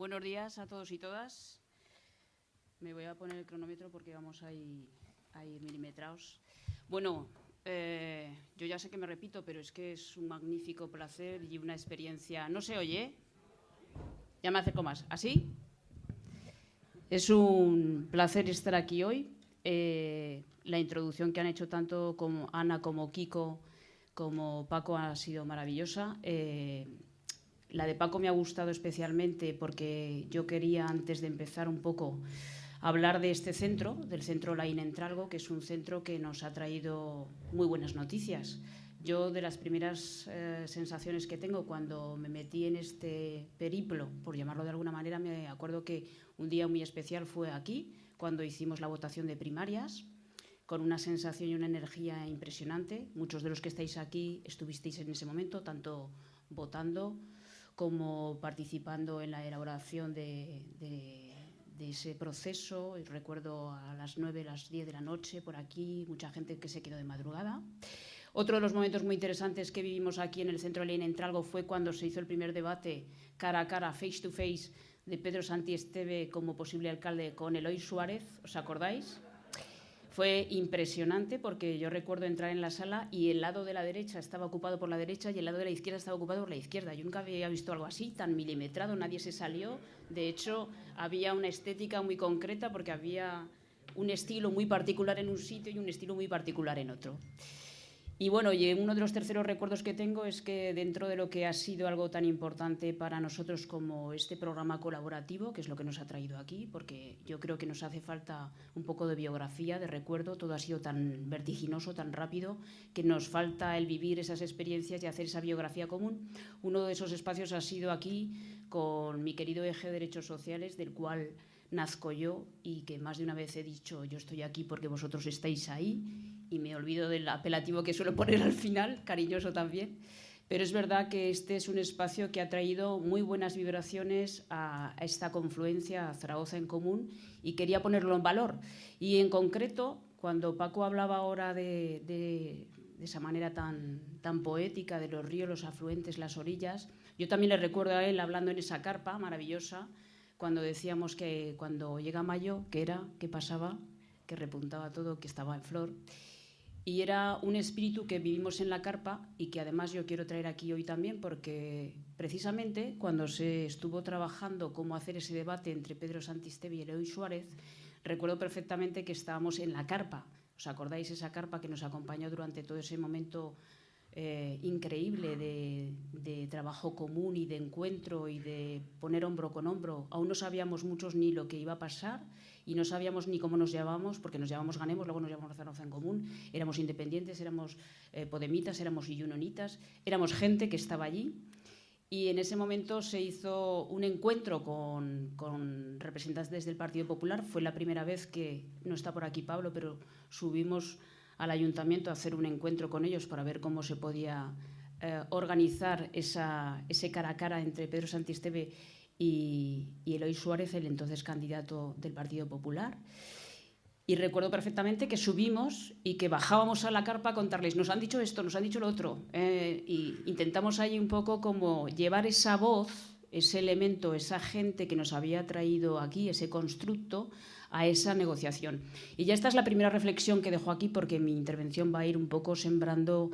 Buenos días a todos y todas. Me voy a poner el cronómetro porque vamos a ir milimetrados. Bueno, yo ya sé que me repito, pero es que es un magnífico placer y una experiencia. ¿No se oye? Ya me acerco más. ¿Así? Es un placer estar aquí hoy. La introducción que han hecho tanto como Ana como Kiko como Paco ha sido maravillosa. La de Paco me ha gustado especialmente porque yo quería, antes de empezar un poco, hablar de este centro, del Centro Laín Entralgo, que es un centro que nos ha traído muy buenas noticias. Yo, de las primeras sensaciones que tengo cuando me metí en este periplo, por llamarlo de alguna manera, me acuerdo que un día muy especial fue aquí, cuando hicimos la votación de primarias, con una sensación y una energía impresionante. Muchos de los que estáis aquí estuvisteis en ese momento, tanto votando como participando en la elaboración de ese proceso. Y recuerdo a las 9, las 10 de la noche por aquí, mucha gente que se quedó de madrugada. Otro de los momentos muy interesantes que vivimos aquí en el Centro Laín Entralgo fue cuando se hizo el primer debate cara a cara, face to face, de Pedro Santi Esteve como posible alcalde con Eloy Suárez. ¿Os acordáis? Fue impresionante porque yo recuerdo entrar en la sala y el lado de la derecha estaba ocupado por la derecha y el lado de la izquierda estaba ocupado por la izquierda. Yo nunca había visto algo así, tan milimetrado, nadie se salió. De hecho, había una estética muy concreta porque había un estilo muy particular en un sitio y un estilo muy particular en otro. Y bueno, y uno de los terceros recuerdos que tengo es que dentro de lo que ha sido algo tan importante para nosotros como este programa colaborativo, que es lo que nos ha traído aquí, porque yo creo que nos hace falta un poco de biografía, de recuerdo, todo ha sido tan vertiginoso, tan rápido, que nos falta el vivir esas experiencias y hacer esa biografía común. Uno de esos espacios ha sido aquí con mi querido eje de derechos sociales, del cual nazco yo y que más de una vez he dicho yo estoy aquí porque vosotros estáis ahí, y me olvido del apelativo que suelo poner al final, cariñoso también, pero es verdad que este es un espacio que ha traído muy buenas vibraciones a esta confluencia, a Zaragoza en Común, y quería ponerlo en valor. Y en concreto, cuando Paco hablaba ahora de esa manera tan poética de los ríos, los afluentes, las orillas, yo también le recuerdo a él hablando en esa carpa maravillosa, cuando decíamos que cuando llega mayo, ¿qué era? ¿Qué pasaba? Que repuntaba todo, que estaba en flor. Y era un espíritu que vivimos en la carpa y que además yo quiero traer aquí hoy también, porque precisamente cuando se estuvo trabajando cómo hacer ese debate entre Pedro Santi Esteve y Eloy Suárez, recuerdo perfectamente que estábamos en la carpa. ¿Os acordáis esa carpa que nos acompañó durante todo ese momento increíble de trabajo común y de encuentro y de poner hombro con hombro? Aún no sabíamos muchos ni lo que iba a pasar y no sabíamos ni cómo nos llamábamos, porque nos llamábamos Ganemos, luego nos llamamos Zaragoza en Común, éramos independientes, éramos podemitas, éramos iyunonitas, éramos gente que estaba allí. Y en ese momento se hizo un encuentro con representantes del Partido Popular. Fue la primera vez que, no está por aquí Pablo, pero subimos al ayuntamiento a hacer un encuentro con ellos para ver cómo se podía organizar ese cara a cara entre Pedro Santi Esteve y Eloy Suárez, el entonces candidato del Partido Popular. Y recuerdo perfectamente que subimos y que bajábamos a la carpa a contarles, nos han dicho esto, nos han dicho lo otro. Y intentamos ahí un poco como llevar esa voz, ese elemento, esa gente que nos había traído aquí, ese constructo, a esa negociación. Y ya esta es la primera reflexión que dejo aquí, porque mi intervención va a ir un poco sembrando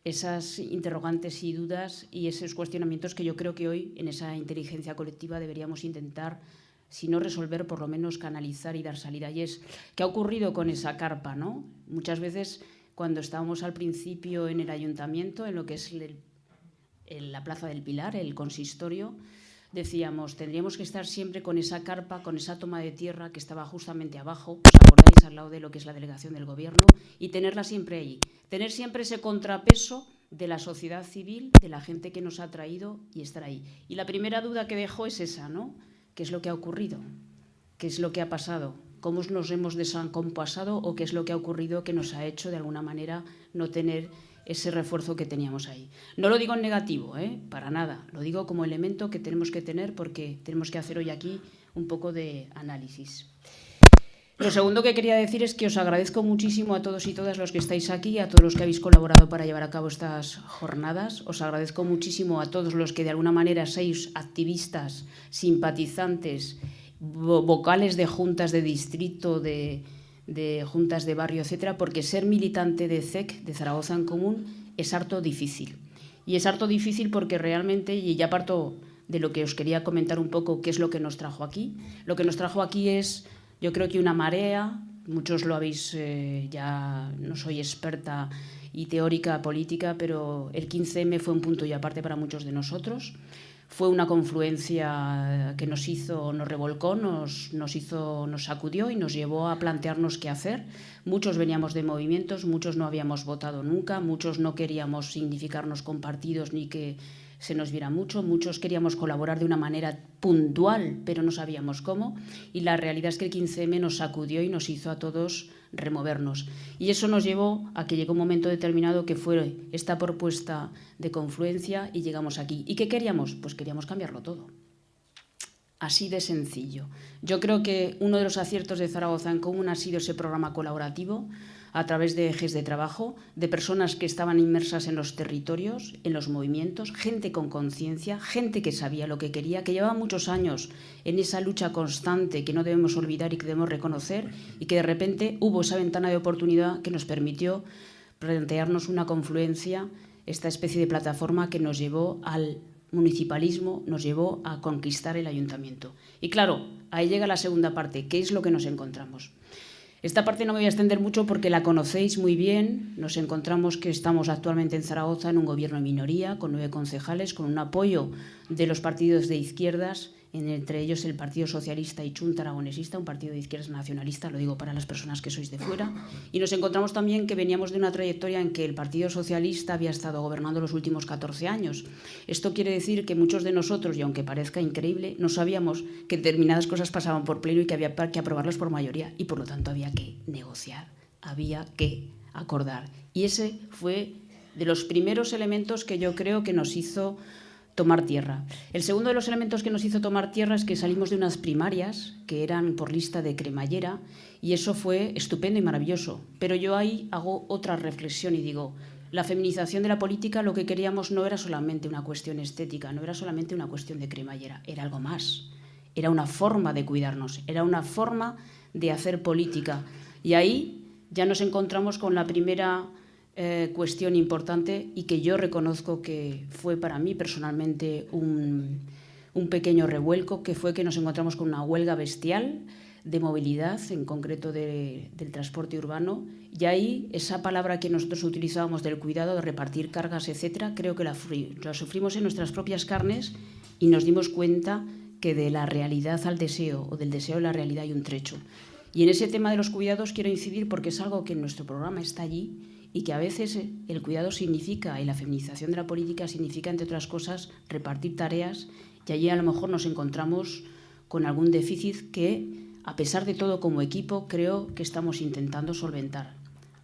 esas interrogantes y dudas y esos cuestionamientos que yo creo que hoy, en esa inteligencia colectiva, deberíamos intentar, si no resolver, por lo menos canalizar y dar salida. Y es, ¿qué ha ocurrido con esa carpa, ¿no? Muchas veces, cuando estábamos al principio en el ayuntamiento, en lo que es la Plaza del Pilar, el consistorio, decíamos, tendríamos que estar siempre con esa carpa, con esa toma de tierra que estaba justamente abajo, ¿os acordáis?, al lado de lo que es la delegación del Gobierno, y tenerla siempre ahí. Tener siempre ese contrapeso de la sociedad civil, de la gente que nos ha traído, y estar ahí. Y la primera duda que dejó es esa, ¿no? ¿Qué es lo que ha ocurrido? ¿Qué es lo que ha pasado? ¿Cómo nos hemos desacompasado o qué es lo que ha ocurrido que nos ha hecho, de alguna manera, no tener ese refuerzo que teníamos ahí? No lo digo en negativo, para nada. Lo digo como elemento que tenemos que tener porque tenemos que hacer hoy aquí un poco de análisis. Lo segundo que quería decir es que os agradezco muchísimo a todos y todas los que estáis aquí, a todos los que habéis colaborado para llevar a cabo estas jornadas. Os agradezco muchísimo a todos los que de alguna manera sois activistas, simpatizantes, vocales de juntas de distrito, de juntas de barrio, etcétera, porque ser militante de CEC, de Zaragoza en Común, es harto difícil. Y es harto difícil porque realmente, y ya parto de lo que os quería comentar un poco, qué es lo que nos trajo aquí. Lo que nos trajo aquí es, yo creo que una marea, muchos lo habéis, ya no soy experta y teórica política, pero el 15M fue un punto y aparte para muchos de nosotros. Fue una confluencia que nos revolcó, nos sacudió y nos llevó a plantearnos qué hacer. Muchos veníamos de movimientos, muchos no habíamos votado nunca, muchos no queríamos significarnos con partidos ni que se nos viera mucho, muchos queríamos colaborar de una manera puntual, pero no sabíamos cómo, y la realidad es que el 15M nos sacudió y nos hizo a todos removernos. Y eso nos llevó a que llegó un momento determinado que fue esta propuesta de confluencia y llegamos aquí. ¿Y qué queríamos? Pues queríamos cambiarlo todo. Así de sencillo. Yo creo que uno de los aciertos de Zaragoza en Común ha sido ese programa colaborativo a través de ejes de trabajo, de personas que estaban inmersas en los territorios, en los movimientos, gente con conciencia, gente que sabía lo que quería, que llevaba muchos años en esa lucha constante que no debemos olvidar y que debemos reconocer, y que de repente hubo esa ventana de oportunidad que nos permitió plantearnos una confluencia, esta especie de plataforma que nos llevó al municipalismo, nos llevó a conquistar el ayuntamiento. Y claro, ahí llega la segunda parte, ¿qué es lo que nos encontramos? Esta parte no me voy a extender mucho porque la conocéis muy bien. Nos encontramos que estamos actualmente en Zaragoza en un gobierno de minoría, con 9 concejales, con un apoyo de los partidos de izquierdas, entre ellos el Partido Socialista y Chunta Aragonesista, un partido de izquierdas nacionalista, lo digo para las personas que sois de fuera. Y nos encontramos también que veníamos de una trayectoria en que el Partido Socialista había estado gobernando los últimos 14 años. Esto quiere decir que muchos de nosotros, y aunque parezca increíble, no sabíamos que determinadas cosas pasaban por pleno y que había que aprobarlas por mayoría, y por lo tanto había que negociar, había que acordar. Y ese fue de los primeros elementos que yo creo que nos hizo tomar tierra. El segundo de los elementos que nos hizo tomar tierra es que salimos de unas primarias que eran por lista de cremallera, y eso fue estupendo y maravilloso. Pero yo ahí hago otra reflexión y digo, la feminización de la política, lo que queríamos no era solamente una cuestión estética, no era solamente una cuestión de cremallera, era algo más. Era una forma de cuidarnos, era una forma de hacer política. Y ahí ya nos encontramos con la primera cuestión importante, y que yo reconozco que fue para mí personalmente un pequeño revuelco, que fue que nos encontramos con una huelga bestial de movilidad, en concreto del transporte urbano, y ahí esa palabra que nosotros utilizábamos del cuidado, de repartir cargas, etcétera, creo que la sufrimos en nuestras propias carnes y nos dimos cuenta que de la realidad al deseo, o del deseo a la realidad, hay un trecho. Y en ese tema de los cuidados quiero incidir porque es algo que en nuestro programa está allí, y que a veces el cuidado significa, y la feminización de la política significa, entre otras cosas, repartir tareas, y allí a lo mejor nos encontramos con algún déficit que, a pesar de todo, como equipo, creo que estamos intentando solventar.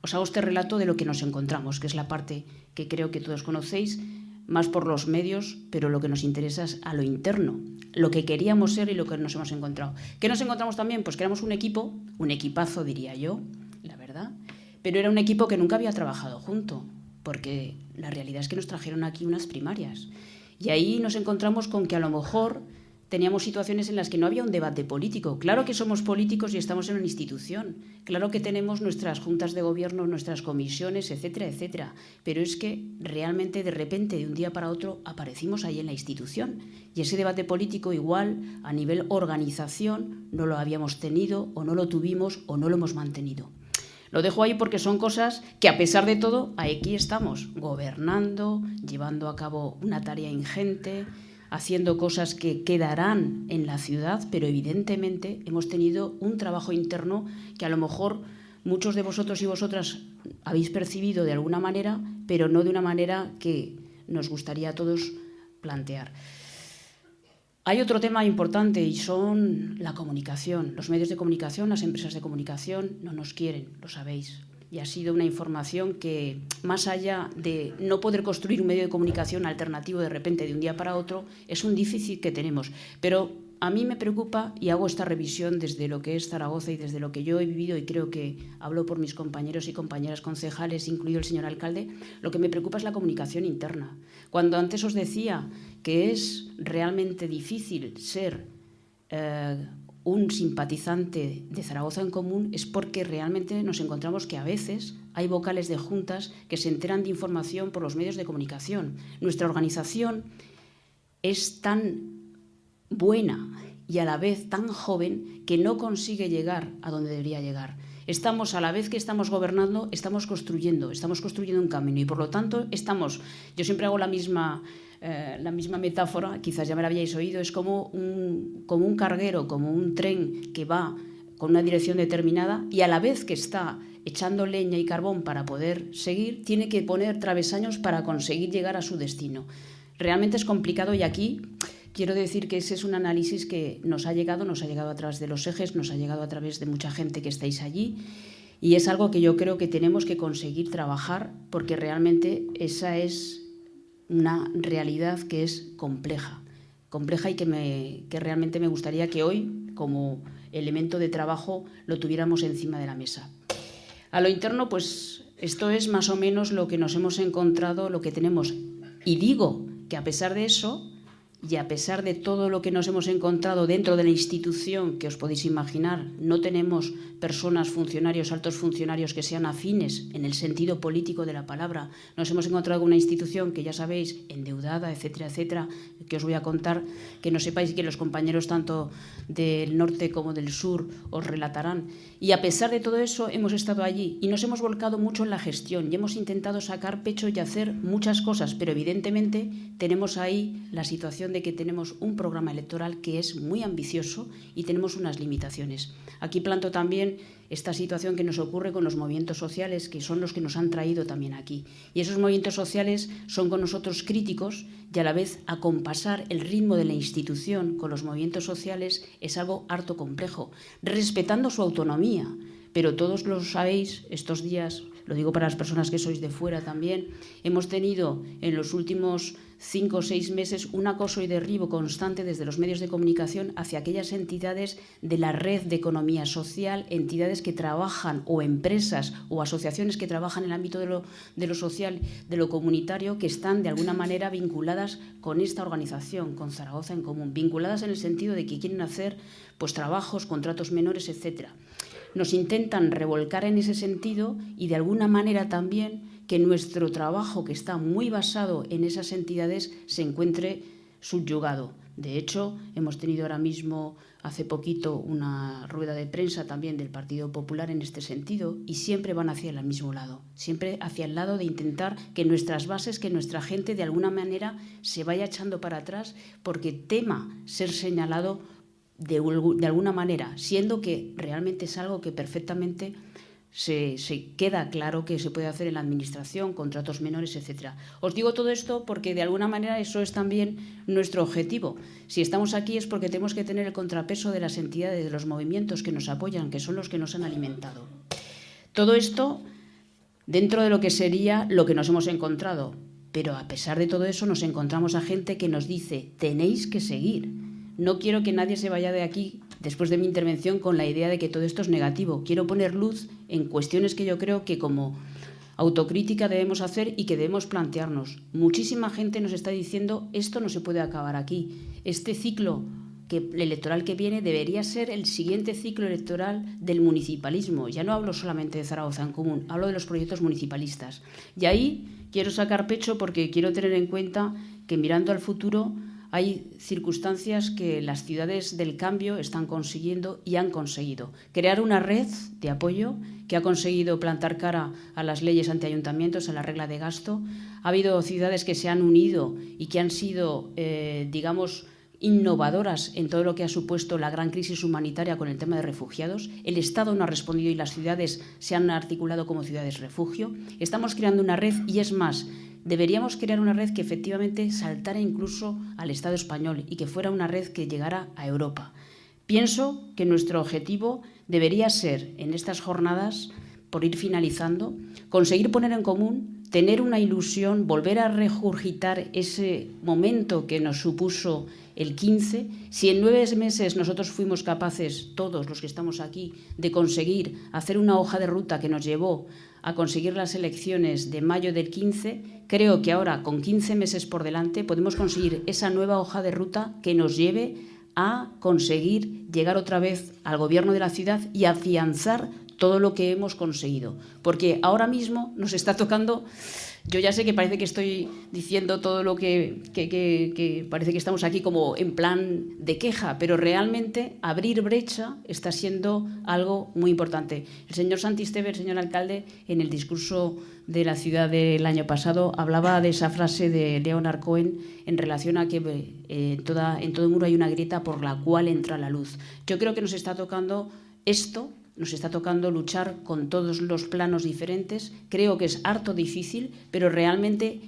Os hago este relato de lo que nos encontramos, que es la parte que creo que todos conocéis, más por los medios, pero lo que nos interesa es a lo interno, lo que queríamos ser y lo que nos hemos encontrado. ¿Qué nos encontramos también? Pues que éramos un equipo, un equipazo diría yo, la verdad, pero era un equipo que nunca había trabajado junto, porque la realidad es que nos trajeron aquí unas primarias. Y ahí nos encontramos con que a lo mejor teníamos situaciones en las que no había un debate político. Claro que somos políticos y estamos en una institución. Claro que tenemos nuestras juntas de gobierno, nuestras comisiones, etcétera, etcétera. Pero es que realmente de repente, de un día para otro, aparecimos ahí en la institución. Y ese debate político igual, a nivel organización, no lo habíamos tenido, o no lo tuvimos, o no lo hemos mantenido. Lo dejo ahí porque son cosas que, a pesar de todo, aquí estamos, gobernando, llevando a cabo una tarea ingente, haciendo cosas que quedarán en la ciudad, pero evidentemente hemos tenido un trabajo interno que a lo mejor muchos de vosotros y vosotras habéis percibido de alguna manera, pero no de una manera que nos gustaría a todos plantear. Hay otro tema importante y son la comunicación. Los medios de comunicación, las empresas de comunicación no nos quieren, lo sabéis. Y ha sido una información que, más allá de no poder construir un medio de comunicación alternativo de repente de un día para otro, es un déficit que tenemos. Pero a mí me preocupa, y hago esta revisión desde lo que es Zaragoza y desde lo que yo he vivido, y creo que hablo por mis compañeros y compañeras concejales, incluido el señor alcalde, lo que me preocupa es la comunicación interna. Cuando antes os decía que es realmente difícil ser un simpatizante de Zaragoza en Común, es porque realmente nos encontramos que a veces hay vocales de juntas que se enteran de información por los medios de comunicación. Nuestra organización es tan buena y a la vez tan joven que no consigue llegar a donde debería llegar. Estamos, a la vez que estamos gobernando, estamos construyendo un camino y por lo tanto yo siempre hago la misma metáfora, quizás ya me la habíais oído, es como un carguero, como un tren que va con una dirección determinada y a la vez que está echando leña y carbón para poder seguir, tiene que poner travesaños para conseguir llegar a su destino. Realmente es complicado y aquí quiero decir que ese es un análisis que nos ha llegado a través de los ejes, nos ha llegado a través de mucha gente que estáis allí y es algo que yo creo que tenemos que conseguir trabajar porque realmente esa es una realidad que es compleja y que realmente me gustaría que hoy, como elemento de trabajo, lo tuviéramos encima de la mesa. A lo interno, pues esto es más o menos lo que nos hemos encontrado, lo que tenemos. Y digo que a pesar de eso, y a pesar de todo lo que nos hemos encontrado dentro de la institución, que os podéis imaginar, no tenemos personas, funcionarios, altos funcionarios que sean afines en el sentido político de la palabra. Nos hemos encontrado con una institución que ya sabéis, endeudada, etcétera, etcétera, que os voy a contar, que no sepáis que los compañeros tanto del norte como del sur os relatarán. Y a pesar de todo eso hemos estado allí y nos hemos volcado mucho en la gestión y hemos intentado sacar pecho y hacer muchas cosas, pero evidentemente tenemos ahí la situación de que tenemos un programa electoral que es muy ambicioso y tenemos unas limitaciones. Aquí planto también esta situación que nos ocurre con los movimientos sociales, que son los que nos han traído también aquí. Y esos movimientos sociales son con nosotros críticos y a la vez acompasar el ritmo de la institución con los movimientos sociales es algo harto complejo, respetando su autonomía. Pero todos lo sabéis, estos días, lo digo para las personas que sois de fuera también, hemos tenido en los últimos 5 o 6 meses un acoso y derribo constante desde los medios de comunicación hacia aquellas entidades de la red de economía social, entidades que trabajan o empresas o asociaciones que trabajan en el ámbito de lo social, de lo comunitario, que están de alguna manera vinculadas con esta organización, con Zaragoza en Común, vinculadas en el sentido de que quieren hacer pues trabajos, contratos menores, etcétera. Nos intentan revolcar en ese sentido y de alguna manera también que nuestro trabajo, que está muy basado en esas entidades, se encuentre subyugado. De hecho, hemos tenido ahora mismo, hace poquito, una rueda de prensa también del Partido Popular en este sentido y siempre van hacia el mismo lado, siempre hacia el lado de intentar que nuestras bases, que nuestra gente de alguna manera se vaya echando para atrás porque tema ser señalado de alguna manera, siendo que realmente es algo que perfectamente se queda claro que se puede hacer en la administración, contratos menores, etcétera. Os digo todo esto porque de alguna manera eso es también nuestro objetivo. Si estamos aquí es porque tenemos que tener el contrapeso de las entidades, de los movimientos que nos apoyan, que son los que nos han alimentado. Todo esto dentro de lo que sería lo que nos hemos encontrado. Pero a pesar de todo eso nos encontramos a gente que nos dice, tenéis que seguir. No quiero que nadie se vaya de aquí después de mi intervención con la idea de que todo esto es negativo. Quiero poner luz en cuestiones que yo creo que como autocrítica debemos hacer y que debemos plantearnos. Muchísima gente nos está diciendo esto no se puede acabar aquí. Este ciclo electoral que viene debería ser el siguiente ciclo electoral del municipalismo. Ya no hablo solamente de Zaragoza en Común, hablo de los proyectos municipalistas. Y ahí quiero sacar pecho porque quiero tener en cuenta que mirando al futuro hay circunstancias que las ciudades del cambio están consiguiendo y han conseguido. Crear una red de apoyo que ha conseguido plantar cara a las leyes antiayuntamientos, a la regla de gasto. Ha habido ciudades que se han unido y que han sido, digamos, innovadoras en todo lo que ha supuesto la gran crisis humanitaria con el tema de refugiados. El Estado no ha respondido y las ciudades se han articulado como ciudades refugio. Estamos creando una red y es más, deberíamos crear una red que efectivamente saltara incluso al Estado español y que fuera una red que llegara a Europa. Pienso que nuestro objetivo debería ser, en estas jornadas, por ir finalizando, conseguir poner en común tener una ilusión, volver a regurgitar ese momento que nos supuso el 15, si en 9 meses nosotros fuimos capaces, todos los que estamos aquí, de conseguir hacer una hoja de ruta que nos llevó a conseguir las elecciones de mayo del 15, creo que ahora, con 15 meses por delante, podemos conseguir esa nueva hoja de ruta que nos lleve a conseguir llegar otra vez al gobierno de la ciudad y afianzar todo lo que hemos conseguido. Porque ahora mismo nos está tocando. Yo ya sé que parece que estoy diciendo todo lo que parece que estamos aquí como en plan de queja, pero realmente abrir brecha está siendo algo muy importante. El señor Santisteve, el señor alcalde, en el discurso de la ciudad del año pasado, hablaba de esa frase de Leonard Cohen en relación a que en todo muro hay una grieta por la cual entra la luz. Yo creo que nos está tocando esto. Nos está tocando luchar con todos los planos diferentes. Creo que es harto difícil, pero realmente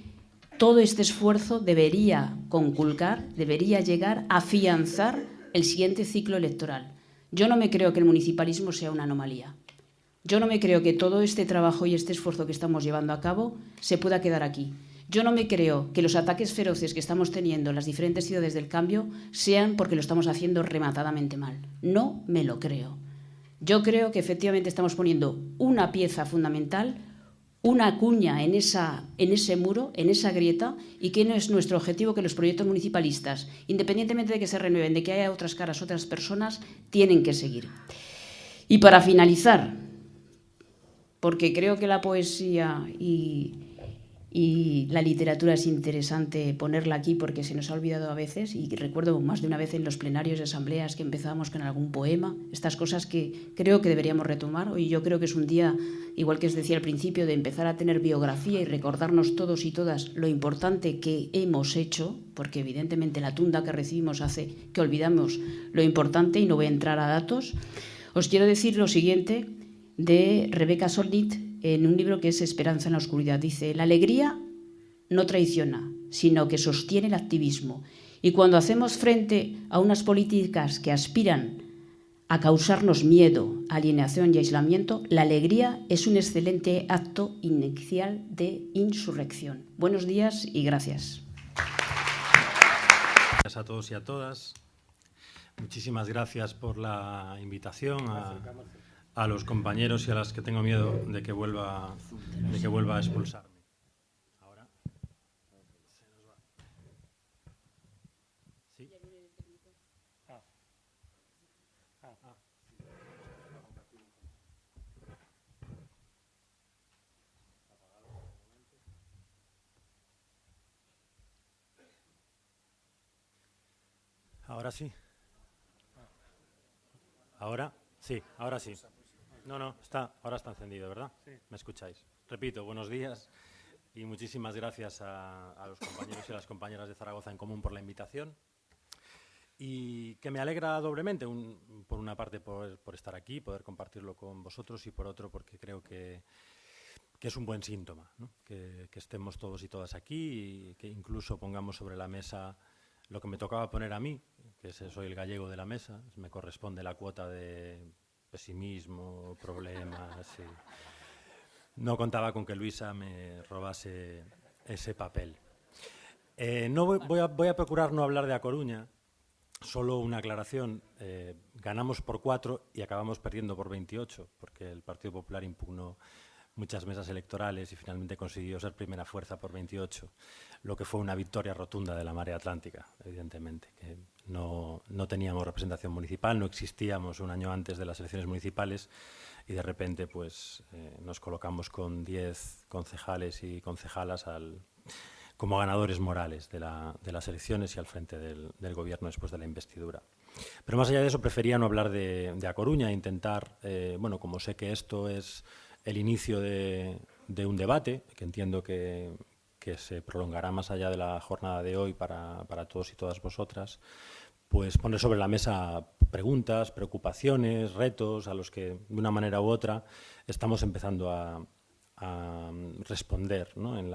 todo este esfuerzo debería conculcar, debería llegar a afianzar el siguiente ciclo electoral. Yo no me creo que el municipalismo sea una anomalía. Yo no me creo que todo este trabajo y este esfuerzo que estamos llevando a cabo se pueda quedar aquí. Yo no me creo que los ataques feroces que estamos teniendo en las diferentes ciudades del cambio sean porque lo estamos haciendo rematadamente mal. No me lo creo. Yo creo que efectivamente estamos poniendo una pieza fundamental, una cuña en ese muro, en esa grieta, y que no es nuestro objetivo que los proyectos municipalistas, independientemente de que se renueven, de que haya otras caras, otras personas, tienen que seguir. Y para finalizar, porque creo que la poesía y la literatura es interesante ponerla aquí porque se nos ha olvidado a veces, y recuerdo más de una vez en los plenarios de asambleas que empezábamos con algún poema, estas cosas que creo que deberíamos retomar. Hoy yo creo que es un día, igual que os decía al principio, de empezar a tener biografía y recordarnos todos y todas lo importante que hemos hecho, porque evidentemente la tunda que recibimos hace que olvidamos lo importante, y no voy a entrar a datos. Os quiero decir lo siguiente de Rebecca Solnit, en un libro que es Esperanza en la oscuridad. Dice: la alegría no traiciona, sino que sostiene el activismo. Y cuando hacemos frente a unas políticas que aspiran a causarnos miedo, alienación y aislamiento, la alegría es un excelente acto inicial de insurrección. Buenos días y gracias. Gracias a todos y a todas. Muchísimas gracias por la invitación a los compañeros y a las que tengo miedo de que vuelva a expulsarme. Ahora se nos va. ¿Sí? Ahora sí. ¿Ahora? Sí, ahora sí. No, ahora está encendido, ¿verdad? Sí. ¿Me escucháis? Repito, buenos días y muchísimas gracias a los compañeros y a las compañeras de Zaragoza en Común por la invitación. Y que me alegra doblemente, por una parte por estar aquí, poder compartirlo con vosotros, y por otro porque creo que es un buen síntoma, ¿no? Que estemos todos y todas aquí y que incluso pongamos sobre la mesa lo que me tocaba poner a mí, que soy el gallego de la mesa, me corresponde la cuota de pesimismo, problemas. Y no contaba con que Luisa me robase ese papel. Voy a procurar no hablar de A Coruña, solo una aclaración. Ganamos por 4 y acabamos perdiendo por 28, porque el Partido Popular impugnó muchas mesas electorales y finalmente consiguió ser primera fuerza por 28, lo que fue una victoria rotunda de la Marea Atlántica, evidentemente, que no teníamos representación municipal, no existíamos un año antes de las elecciones municipales y de repente pues nos colocamos con 10 concejales y concejalas como ganadores morales de las elecciones y al frente del gobierno después de la investidura. Pero más allá de eso, prefería no hablar de A Coruña e intentar, bueno, como sé que esto es el inicio de un debate, que entiendo que se prolongará más allá de la jornada de hoy para todos y todas vosotras, pues poner sobre la mesa preguntas, preocupaciones, retos a los que de una manera u otra estamos empezando a responder, ¿no? en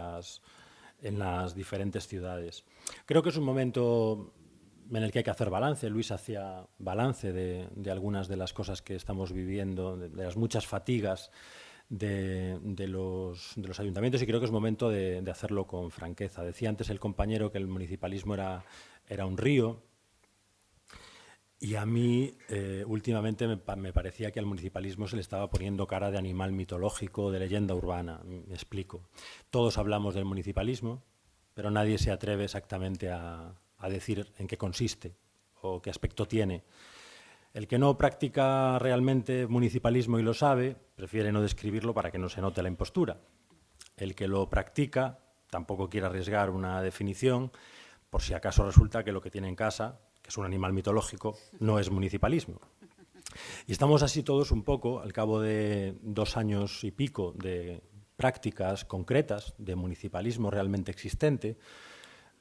las diferentes ciudades. Creo que es un momento en el que hay que hacer balance. Luis hacía balance de algunas de las cosas que estamos viviendo, de las muchas fatigas de los ayuntamientos, y creo que es momento de hacerlo con franqueza. Decía antes el compañero que el municipalismo era un río, y a mí últimamente me parecía que al municipalismo se le estaba poniendo cara de animal mitológico, de leyenda urbana. Me explico. Todos hablamos del municipalismo, pero nadie se atreve exactamente a decir en qué consiste o qué aspecto tiene. El que no practica realmente municipalismo y lo sabe, prefiere no describirlo para que no se note la impostura. El que lo practica tampoco quiere arriesgar una definición por si acaso resulta que lo que tiene en casa, que es un animal mitológico, no es municipalismo. Y estamos así todos un poco, al cabo de 2 años y pico de prácticas concretas de municipalismo realmente existente,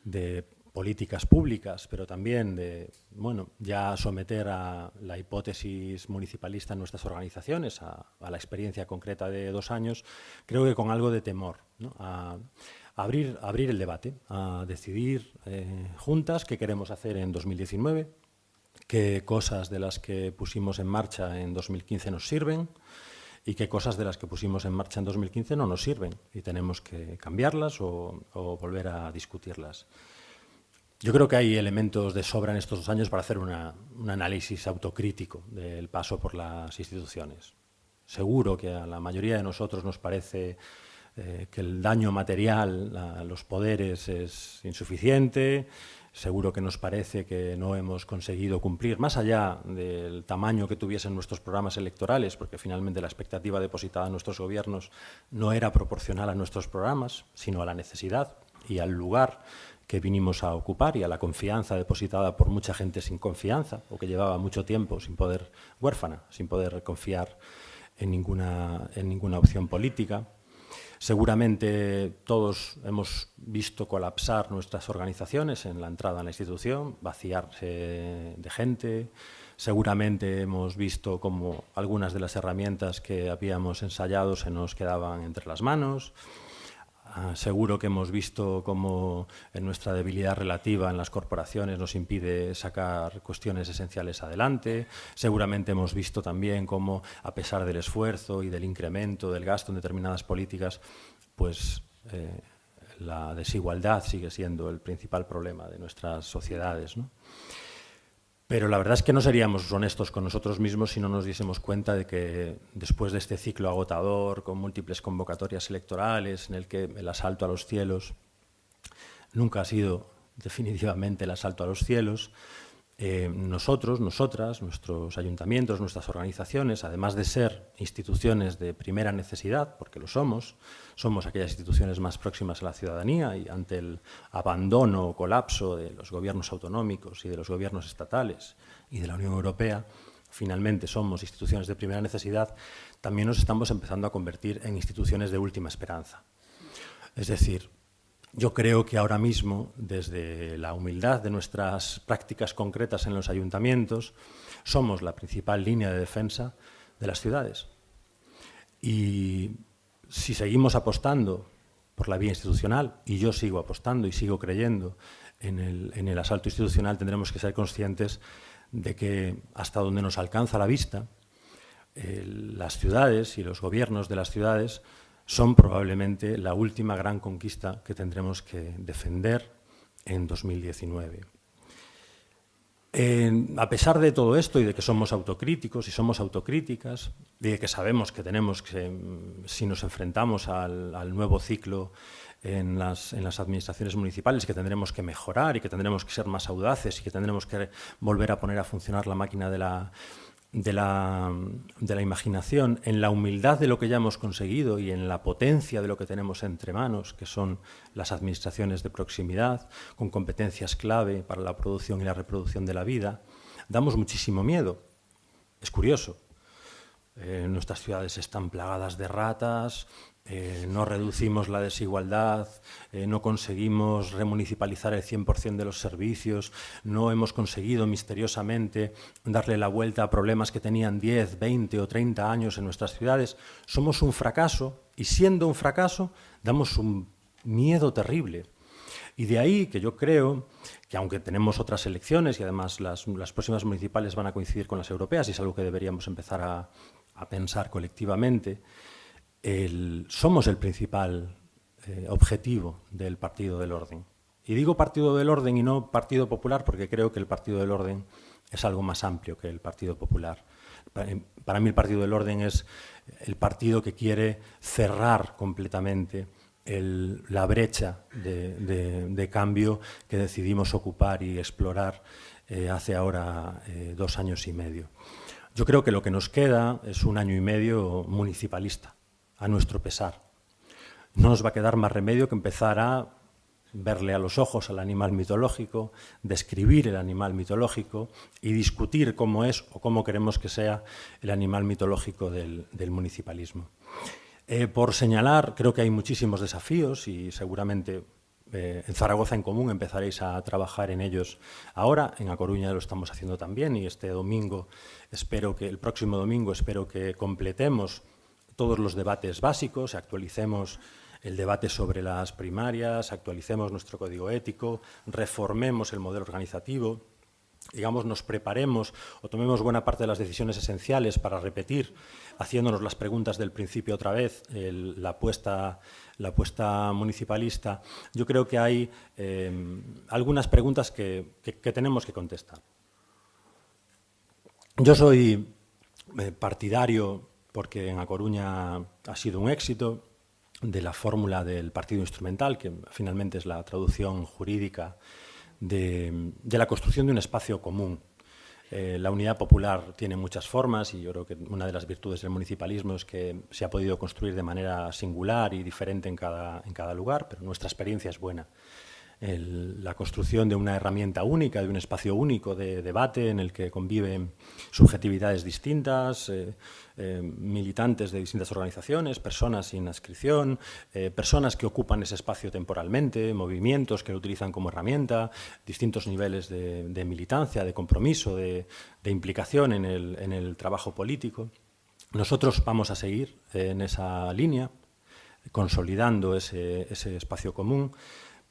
de políticas públicas, pero también de, bueno, ya someter a la hipótesis municipalista en nuestras organizaciones, a la experiencia concreta de 2 años, creo que con algo de temor, ¿no? A abrir el debate, a decidir juntas qué queremos hacer en 2019, qué cosas de las que pusimos en marcha en 2015 nos sirven y qué cosas de las que pusimos en marcha en 2015 no nos sirven y tenemos que cambiarlas o volver a discutirlas. Yo creo que hay elementos de sobra en estos 2 años para hacer un análisis autocrítico del paso por las instituciones. Seguro que a la mayoría de nosotros nos parece que el daño material a los poderes es insuficiente. Seguro que nos parece que no hemos conseguido cumplir, más allá del tamaño que tuviesen nuestros programas electorales, porque finalmente la expectativa depositada en nuestros gobiernos no era proporcional a nuestros programas, sino a la necesidad y al lugar que vinimos a ocupar y a la confianza depositada por mucha gente sin confianza o que llevaba mucho tiempo sin poder, huérfana, sin poder confiar en ninguna opción política. Seguramente todos hemos visto colapsar nuestras organizaciones en la entrada a la institución, vaciarse de gente. Seguramente hemos visto cómo algunas de las herramientas que habíamos ensayado se nos quedaban entre las manos. Seguro que hemos visto cómo nuestra debilidad relativa en las corporaciones nos impide sacar cuestiones esenciales adelante. Seguramente hemos visto también cómo, a pesar del esfuerzo y del incremento del gasto en determinadas políticas, pues la desigualdad sigue siendo el principal problema de nuestras sociedades, ¿no? Pero la verdad es que no seríamos honestos con nosotros mismos si no nos diésemos cuenta de que después de este ciclo agotador, con múltiples convocatorias electorales, en el que el asalto a los cielos nunca ha sido definitivamente el asalto a los cielos, nosotros, nosotras, nuestros ayuntamientos, nuestras organizaciones, además de ser instituciones de primera necesidad, porque lo somos aquellas instituciones más próximas a la ciudadanía y ante el abandono o colapso de los gobiernos autonómicos y de los gobiernos estatales y de la Unión Europea, finalmente somos instituciones de primera necesidad, también nos estamos empezando a convertir en instituciones de última esperanza. Es decir, yo creo que ahora mismo, desde la humildad de nuestras prácticas concretas en los ayuntamientos, somos la principal línea de defensa de las ciudades. Y si seguimos apostando por la vía institucional, y yo sigo apostando y sigo creyendo en el asalto institucional, tendremos que ser conscientes de que hasta donde nos alcanza la vista, las ciudades y los gobiernos de las ciudades son probablemente la última gran conquista que tendremos que defender en 2019. A pesar de todo esto y de que somos autocríticos y somos autocríticas, y de que sabemos que tenemos que, si nos enfrentamos al nuevo ciclo en las administraciones municipales, que tendremos que mejorar y que tendremos que ser más audaces y que tendremos que volver a poner a funcionar la máquina de la imaginación, en la humildad de lo que ya hemos conseguido y en la potencia de lo que tenemos entre manos, que son las administraciones de proximidad, con competencias clave para la producción y la reproducción de la vida, damos muchísimo miedo. Es curioso. Nuestras ciudades están plagadas de ratas, no reducimos la desigualdad, no conseguimos remunicipalizar el 100% de los servicios, no hemos conseguido misteriosamente darle la vuelta a problemas que tenían 10, 20 o 30 años en nuestras ciudades. Somos un fracaso y siendo un fracaso damos un miedo terrible. Y de ahí que yo creo que aunque tenemos otras elecciones y además las próximas municipales van a coincidir con las europeas y es algo que deberíamos empezar a pensar colectivamente, somos el principal objetivo del Partido del Orden. Y digo Partido del Orden y no Partido Popular porque creo que el Partido del Orden es algo más amplio que el Partido Popular. Para mí el Partido del Orden es el partido que quiere cerrar completamente la brecha de cambio que decidimos ocupar y explorar hace ahora 2 años y medio. Yo creo que lo que nos queda es 1 año y medio municipalista, a nuestro pesar. No nos va a quedar más remedio que empezar a verle a los ojos al animal mitológico, describir el animal mitológico y discutir cómo es o cómo queremos que sea el animal mitológico del municipalismo. Por señalar, creo que hay muchísimos desafíos y seguramente en Zaragoza en Común empezaréis a trabajar en ellos ahora, en A Coruña lo estamos haciendo también y el próximo domingo espero que completemos todos los debates básicos, actualicemos el debate sobre las primarias, actualicemos nuestro código ético, reformemos el modelo organizativo, digamos, nos preparemos o tomemos buena parte de las decisiones esenciales para repetir, haciéndonos las preguntas del principio otra vez, la apuesta municipalista. Yo creo que hay algunas preguntas que tenemos que contestar. Yo soy partidario, porque en A Coruña ha sido un éxito, de la fórmula del partido instrumental, que finalmente es la traducción jurídica de la construcción de un espacio común. La unidad popular tiene muchas formas y yo creo que una de las virtudes del municipalismo es que se ha podido construir de manera singular y diferente en cada lugar, pero nuestra experiencia es buena. La construcción de una herramienta única, de un espacio único de debate en el que conviven subjetividades distintas, militantes de distintas organizaciones, personas sin adscripción, personas que ocupan ese espacio temporalmente, movimientos que lo utilizan como herramienta, distintos niveles de militancia, de compromiso, de implicación en el trabajo político. Nosotros vamos a seguir en esa línea, consolidando ese espacio común,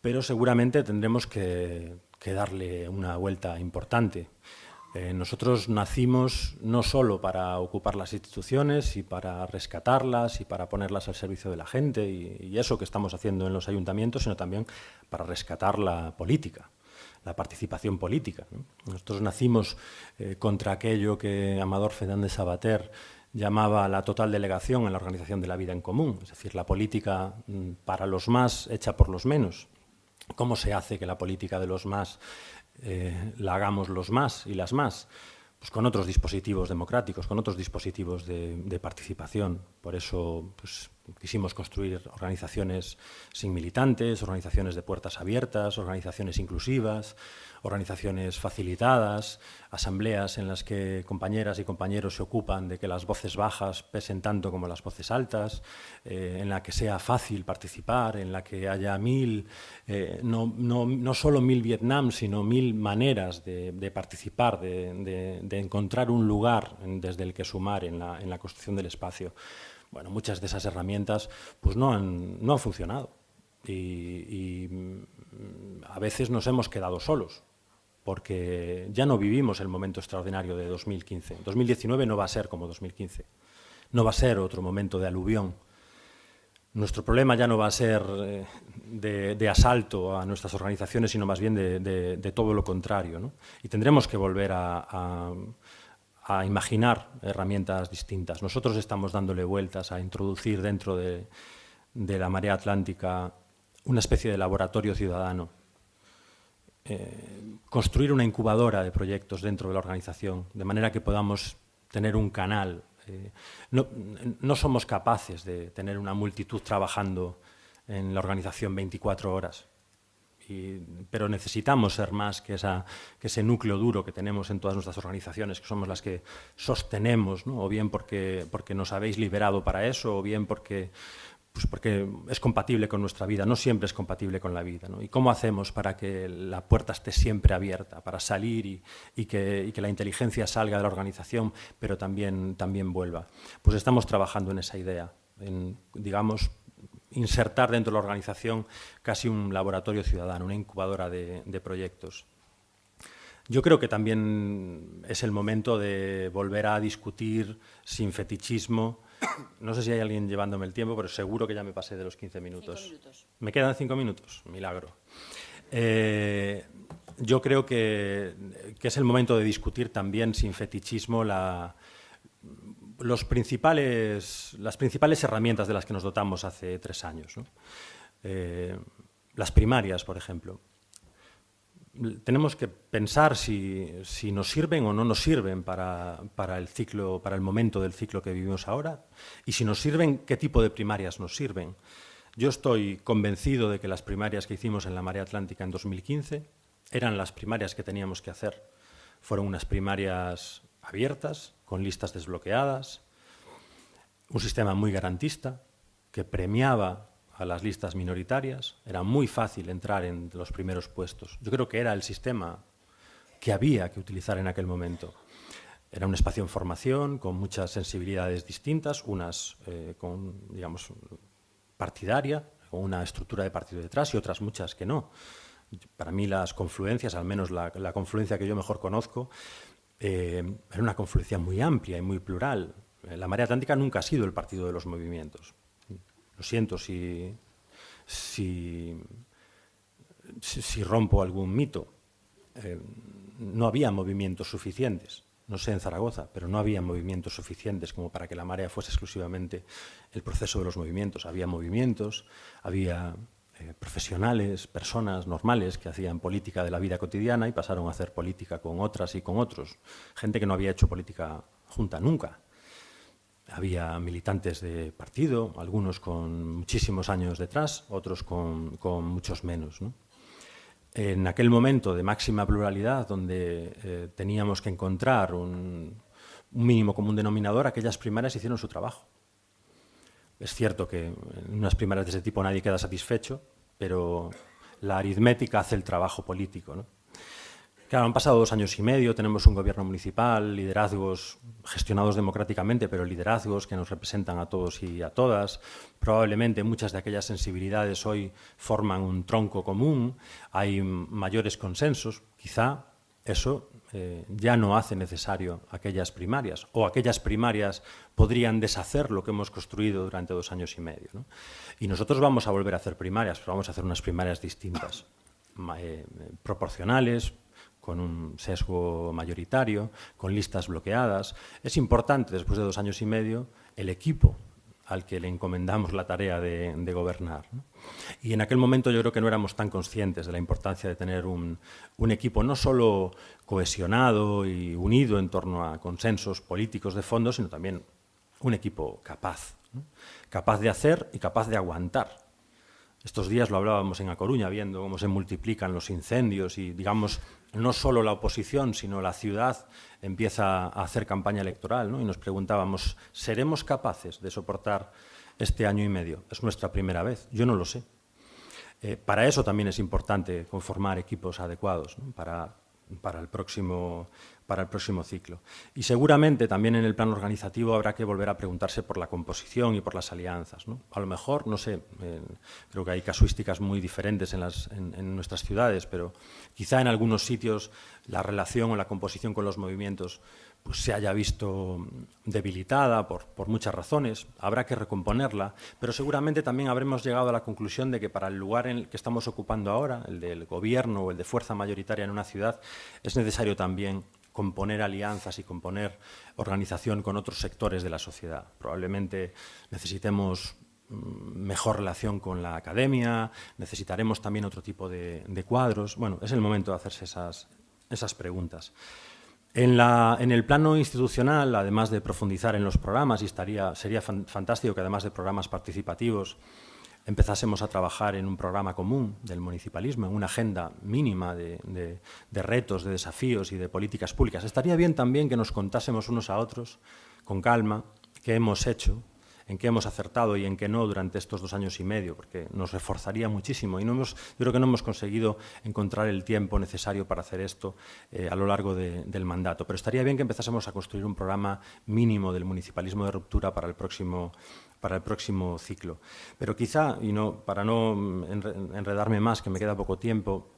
pero seguramente tendremos que darle una vuelta importante. Nosotros nacimos no solo para ocupar las instituciones y para rescatarlas y para ponerlas al servicio de la gente y eso que estamos haciendo en los ayuntamientos, sino también para rescatar la política, la participación política, ¿no? Nosotros nacimos contra aquello que Amador Fernández Sabater llamaba la total delegación en la organización de la vida en común, es decir, la política para los más hecha por los menos. ¿Cómo se hace que la política de los más la hagamos los más y las más? Pues con otros dispositivos democráticos, con otros dispositivos de participación. Por eso pues, quisimos construir organizaciones sin militantes, organizaciones de puertas abiertas, organizaciones inclusivas, organizaciones facilitadas, asambleas en las que compañeras y compañeros se ocupan de que las voces bajas pesen tanto como las voces altas, en la que sea fácil participar, en la que haya no solo 1000 Vietnam, sino 1000 maneras de participar, de encontrar un lugar desde el que sumar en la construcción del espacio. Bueno, muchas de esas herramientas pues no han funcionado y a veces nos hemos quedado solos porque ya no vivimos el momento extraordinario de 2015. 2019 no va a ser como 2015, no va a ser otro momento de aluvión. Nuestro problema ya no va a ser de asalto a nuestras organizaciones, sino más bien de todo lo contrario, ¿no? Y tendremos que volver a imaginar herramientas distintas. Nosotros estamos dándole vueltas a introducir dentro de la Marea Atlántica una especie de laboratorio ciudadano, construir una incubadora de proyectos dentro de la organización, de manera que podamos tener un canal. No somos capaces de tener una multitud trabajando en la organización 24 horas. Pero necesitamos ser más que ese núcleo duro que tenemos en todas nuestras organizaciones, que somos las que sostenemos, ¿no? O bien porque nos habéis liberado para eso, o bien porque es compatible con nuestra vida. No siempre es compatible con la vida, ¿no? ¿Y cómo hacemos para que la puerta esté siempre abierta, para salir y que la inteligencia salga de la organización, pero también vuelva? Pues estamos trabajando en esa idea, en, digamos, insertar dentro de la organización casi un laboratorio ciudadano, una incubadora de proyectos. Yo creo que también es el momento de volver a discutir sin fetichismo No sé si hay alguien llevándome el tiempo, pero seguro que ya me pasé de los 15 minutos. 5 minutos. ¿Me quedan 5 minutos? Milagro. Yo creo que es el momento de discutir también sin fetichismo las principales herramientas de las que nos dotamos hace 3 años, ¿no? Las primarias, por ejemplo. Tenemos que pensar si nos sirven o no nos sirven para el momento del ciclo que vivimos ahora, y si nos sirven, qué tipo de primarias nos sirven. Yo estoy convencido de que las primarias que hicimos en la Marea Atlántica en 2015 eran las primarias que teníamos que hacer. Fueron unas primarias abiertas, con listas desbloqueadas, un sistema muy garantista que premiaba a las listas minoritarias. Era muy fácil entrar en los primeros puestos. Yo creo que era el sistema que había que utilizar en aquel momento. Era un espacio en formación con muchas sensibilidades distintas, unas digamos, partidaria, con una estructura de partido detrás, y otras muchas que no. Para mí las confluencias, al menos la confluencia que yo mejor conozco, era una confluencia muy amplia y muy plural. La Marea Atlántica nunca ha sido el partido de los movimientos. Lo siento si rompo algún mito. No había movimientos suficientes. No sé en Zaragoza, pero no había movimientos suficientes como para que la Marea fuese exclusivamente el proceso de los movimientos. Había movimientos, había profesionales, personas normales que hacían política de la vida cotidiana y pasaron a hacer política con otras y con otros. Gente que no había hecho política junta nunca. Había militantes de partido, algunos con muchísimos años detrás, otros con muchos menos, ¿no? En aquel momento de máxima pluralidad, donde teníamos que encontrar un mínimo común denominador, aquellas primarias hicieron su trabajo. Es cierto que en unas primarias de ese tipo nadie queda satisfecho, pero la aritmética hace el trabajo político, ¿no? Claro, han pasado 2 años y medio, tenemos un gobierno municipal, liderazgos gestionados democráticamente, pero liderazgos que nos representan a todos y a todas. Probablemente muchas de aquellas sensibilidades hoy forman un tronco común, hay mayores consensos. Quizá eso ya no hace necesario aquellas primarias, o aquellas primarias podrían deshacer lo que hemos construido durante 2 años y medio, ¿no? Y nosotros vamos a volver a hacer primarias, pero vamos a hacer unas primarias distintas, proporcionales, con un sesgo mayoritario, con listas bloqueadas. Es importante, después de 2 años y medio, el equipo al que le encomendamos la tarea de gobernar, ¿no? Y en aquel momento yo creo que no éramos tan conscientes de la importancia de tener un equipo no solo cohesionado y unido en torno a consensos políticos de fondo, sino también un equipo capaz, ¿no? Capaz de hacer y capaz de aguantar. Estos días lo hablábamos en A Coruña, viendo cómo se multiplican los incendios y, digamos, no solo la oposición, sino la ciudad empieza a hacer campaña electoral, ¿no? Y nos preguntábamos, ¿seremos capaces de soportar este año y medio? Es nuestra primera vez, yo no lo sé. Para eso también es importante conformar equipos adecuados, ¿no? para el próximo ciclo. Y seguramente también en el plano organizativo habrá que volver a preguntarse por la composición y por las alianzas, ¿no? A lo mejor, no sé, creo que hay casuísticas muy diferentes en nuestras ciudades, pero quizá en algunos sitios la relación o la composición con los movimientos pues se haya visto debilitada por muchas razones. Habrá que recomponerla, pero seguramente también habremos llegado a la conclusión de que para el lugar en el que estamos ocupando ahora, el del gobierno o el de fuerza mayoritaria en una ciudad, es necesario también componer alianzas y componer organización con otros sectores de la sociedad. Probablemente necesitemos mejor relación con la academia, necesitaremos también otro tipo de cuadros. Bueno, es el momento de hacerse esas preguntas. En el plano institucional, además de profundizar en los programas, y sería fantástico que además de programas participativos empezásemos a trabajar en un programa común del municipalismo, en una agenda mínima de retos, de desafíos y de políticas públicas. Estaría bien también que nos contásemos unos a otros, con calma, qué hemos hecho, en qué hemos acertado y en qué no durante estos 2 años y medio, porque nos reforzaría muchísimo. Y yo creo que no hemos conseguido encontrar el tiempo necesario para hacer esto a lo largo del mandato. Pero estaría bien que empezásemos a construir un programa mínimo del municipalismo de ruptura para el próximo ciclo. Pero quizá, y para no enredarme más, que me queda poco tiempo,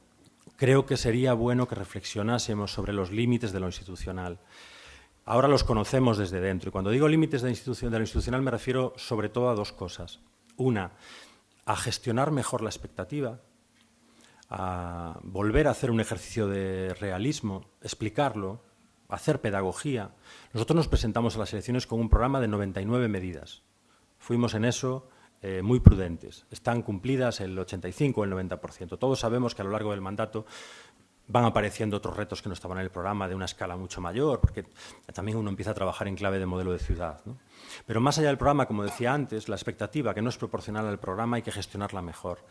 creo que sería bueno que reflexionásemos sobre los límites de lo institucional. ahora los conocemos desde dentro. Y cuando digo límites de lo institucional me refiero sobre todo a dos cosas. Una, a gestionar mejor la expectativa, a volver a hacer un ejercicio de realismo, explicarlo, hacer pedagogía. Nosotros nos presentamos a las elecciones con un programa de 99 medidas. Fuimos en eso muy prudentes. Están cumplidas el 85 o el 90%. Todos sabemos que a lo largo del mandato van apareciendo otros retos que no estaban en el programa de una escala mucho mayor, porque también uno empieza a trabajar en clave de modelo de ciudad, ¿no? Pero más allá del programa, como decía antes, la expectativa que no es proporcional al programa hay que gestionarla mejor.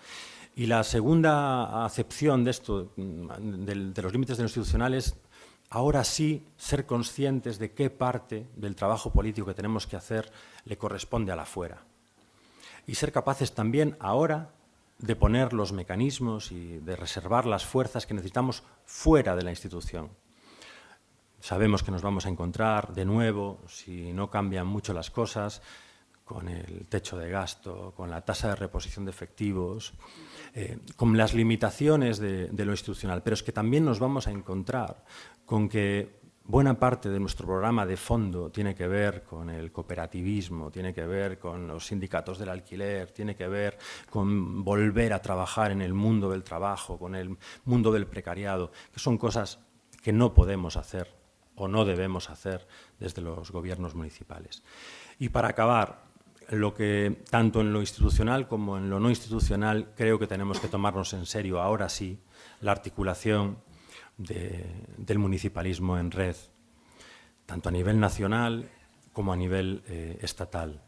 Y la segunda acepción de esto, de los límites de lo institucional, es ahora sí ser conscientes de qué parte del trabajo político que tenemos que hacer le corresponde a la fuera. Y ser capaces también ahora de poner los mecanismos y de reservar las fuerzas que necesitamos fuera de la institución. Sabemos que nos vamos a encontrar de nuevo, si no cambian mucho las cosas, con el techo de gasto, con la tasa de reposición de efectivos, con las limitaciones de lo institucional. Pero es que también nos vamos a encontrar con que buena parte de nuestro programa de fondo tiene que ver con el cooperativismo, tiene que ver con los sindicatos del alquiler, tiene que ver con volver a trabajar en el mundo del trabajo, con el mundo del precariado, que son cosas que no podemos hacer o no debemos hacer desde los gobiernos municipales. Y para acabar, lo que tanto en lo institucional como en lo no institucional creo que tenemos que tomarnos en serio ahora sí la articulación del municipalismo en red, tanto a nivel nacional como a nivel estatal.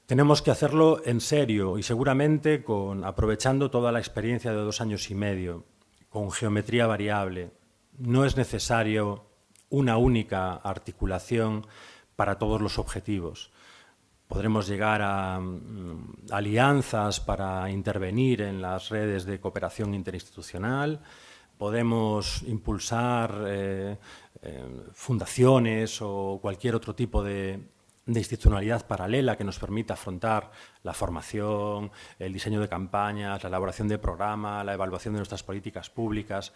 Tenemos que hacerlo en serio y seguramente aprovechando toda la experiencia de 2 años y medio, con geometría variable. No es necesario una única articulación para todos los objetivos. Podremos llegar a alianzas para intervenir en las redes de cooperación interinstitucional, podemos impulsar fundaciones o cualquier otro tipo de institucionalidad paralela que nos permita afrontar la formación, el diseño de campañas, la elaboración de programas, la evaluación de nuestras políticas públicas.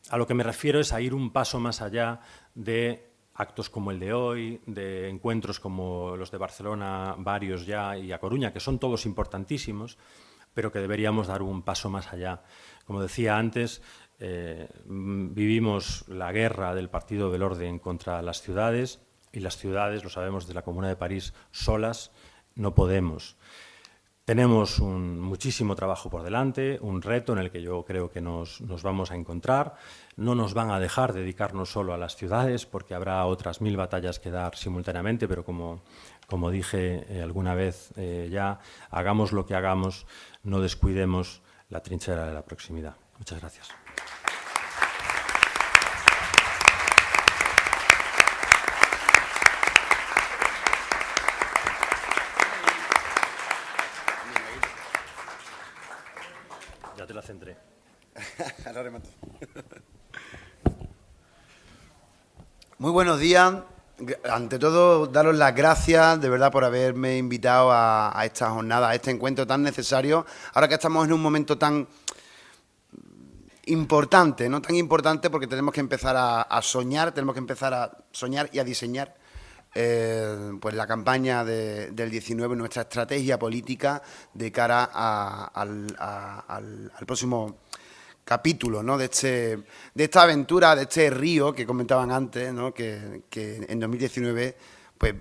A lo que me refiero es a ir un paso más allá de actos como el de hoy, de encuentros como los de Barcelona, varios ya, y A Coruña, que son todos importantísimos, pero que deberíamos dar un paso más allá. Como decía antes, vivimos la guerra del Partido del Orden contra las ciudades, y las ciudades, lo sabemos de la Comuna de París, solas no podemos. Tenemos muchísimo trabajo por delante, un reto en el que yo creo que nos vamos a encontrar. No nos van a dejar dedicarnos solo a las ciudades, porque habrá otras 1000 batallas que dar simultáneamente, pero como dije alguna vez ya, hagamos lo que hagamos, no descuidemos la trinchera de la proximidad. Muchas gracias. Ya te la centré. Ahora remato. Muy buenos días. Ante todo, daros las gracias de verdad por haberme invitado a esta jornada, a este encuentro tan necesario. Ahora que estamos en un momento tan importante, ¿no? Tan importante porque tenemos que empezar a soñar, y a diseñar pues la campaña del 19, nuestra estrategia política de cara al próximo capítulo, ¿no? de esta aventura, de este río que comentaban antes, ¿no? que en 2019 pues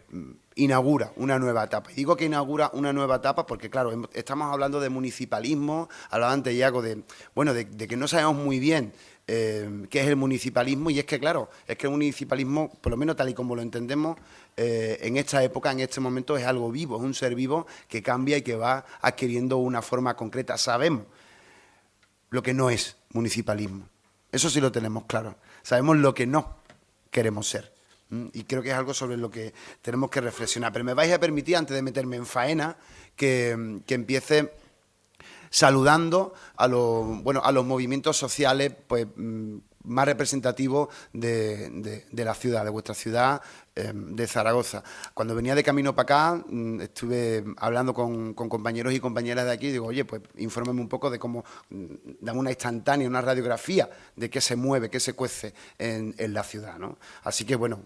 inaugura una nueva etapa. Y digo que inaugura una nueva etapa porque, claro, estamos hablando de municipalismo, hablaba antes Iago de que no sabemos muy bien qué es el municipalismo, y es que, claro, es que el municipalismo, por lo menos tal y como lo entendemos, en esta época, en este momento, es algo vivo, es un ser vivo que cambia y que va adquiriendo una forma concreta. Sabemos lo que no es municipalismo, eso sí lo tenemos claro. Sabemos lo que no queremos ser. Y creo que es algo sobre lo que tenemos que reflexionar. Pero me vais a permitir, antes de meterme en faena, que empiece saludando a los movimientos sociales pues más representativos de la ciudad, de vuestra ciudad, de Zaragoza. Cuando venía de camino para acá, estuve hablando con compañeros y compañeras de aquí y digo, oye, pues infórmame un poco de cómo dan una instantánea, una radiografía de qué se mueve, qué se cuece en la ciudad, ¿no? Así que, bueno,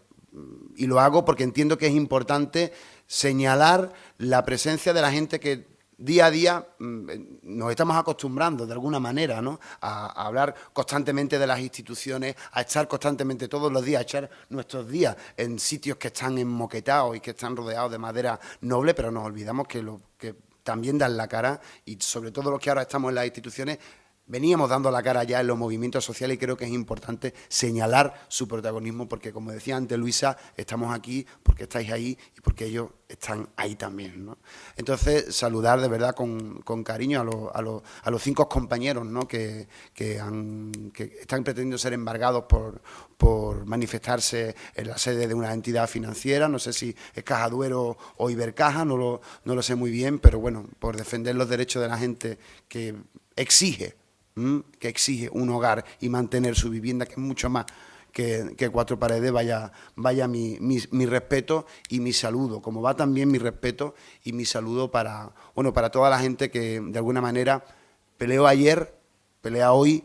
y lo hago porque entiendo que es importante señalar la presencia de la gente que día a día nos estamos acostumbrando de alguna manera, ¿no?, a hablar constantemente de las instituciones, a estar constantemente todos los días, a echar nuestros días en sitios que están enmoquetados y que están rodeados de madera noble, pero nos olvidamos que también dan la cara, y sobre todo los que ahora estamos en las instituciones, veníamos dando la cara ya en los movimientos sociales, y creo que es importante señalar su protagonismo porque, como decía antes Luisa, estamos aquí porque estáis ahí y porque ellos están ahí también, ¿no? Entonces, saludar de verdad con cariño a los 5 compañeros, ¿no?, que están pretendiendo ser embargados por manifestarse en la sede de una entidad financiera, no sé si es Caja Duero o Ibercaja, no lo sé muy bien, pero bueno, por defender los derechos de la gente que exige un hogar y mantener su vivienda, que es mucho más que 4 paredes, vaya mi respeto y mi saludo, como va también mi respeto y mi saludo para toda la gente que de alguna manera peleó ayer, pelea hoy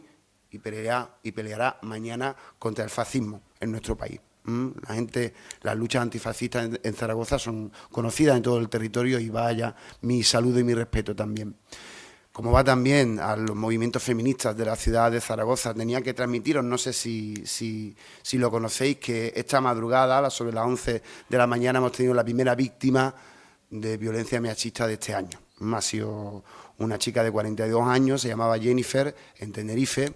y peleará mañana contra el fascismo en nuestro país. Las luchas antifascistas en Zaragoza son conocidas en todo el territorio y vaya mi saludo y mi respeto también. Como va también a los movimientos feministas de la ciudad de Zaragoza, tenía que transmitiros, no sé si lo conocéis, que esta madrugada, sobre las 11 de la mañana, hemos tenido la primera víctima de violencia machista de este año. Ha sido una chica de 42 años, se llamaba Jennifer, en Tenerife,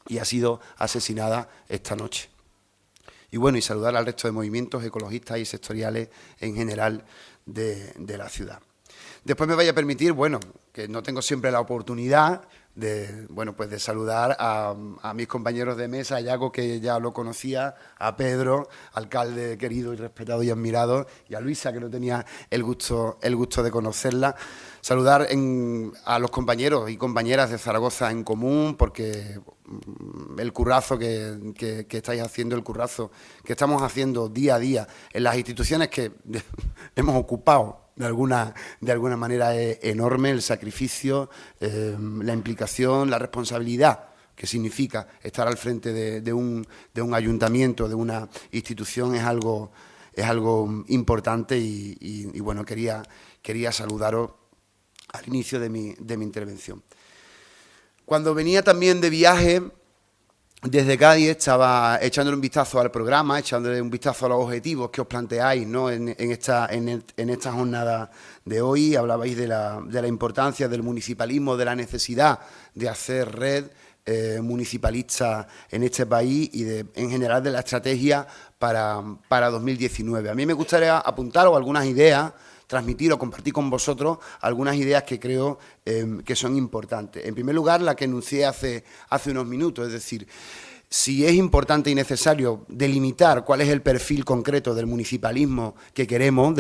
y ha sido asesinada esta noche. Y bueno, y saludar al resto de movimientos ecologistas y sectoriales en general de la ciudad. Después me vaya a permitir, que no tengo siempre la oportunidad de saludar a mis compañeros de mesa, a Yago, que ya lo conocía, a Pedro, alcalde querido y respetado y admirado, y a Luisa, que no tenía el gusto de conocerla. Saludar a los compañeros y compañeras de Zaragoza en Común, porque el currazo que estáis haciendo, el currazo que estamos haciendo día a día en las instituciones que hemos ocupado, de alguna manera es enorme. El sacrificio, la implicación, la responsabilidad que significa estar al frente de un ayuntamiento, de una institución, es algo importante y bueno, quería saludaros al inicio de mi intervención. Cuando venía también de viaje desde Cádiz, estaba echándole un vistazo al programa, echándole un vistazo a los objetivos que os planteáis, ¿no?, en esta jornada de hoy. Hablabais de la importancia del municipalismo, de la necesidad de hacer red municipalista en este país y en general de la estrategia para 2019. A mí me gustaría apuntaros algunas ideas, transmitir o compartir con vosotros algunas ideas que creo que son importantes. En primer lugar, la que enuncié hace unos minutos, es decir, si es importante y necesario delimitar cuál es el perfil concreto del municipalismo que queremos,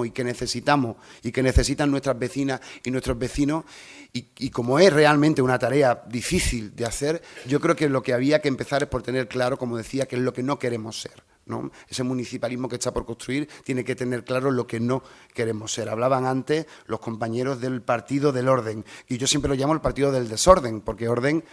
y que necesitamos y que necesitan nuestras vecinas y nuestros vecinos, y como es realmente una tarea difícil de hacer, yo creo que lo que había que empezar es por tener claro, como decía, qué es lo que no queremos ser, ¿no? Ese municipalismo que está por construir tiene que tener claro lo que no queremos ser. Hablaban antes los compañeros del partido del orden, y yo siempre lo llamo el partido del desorden, porque orden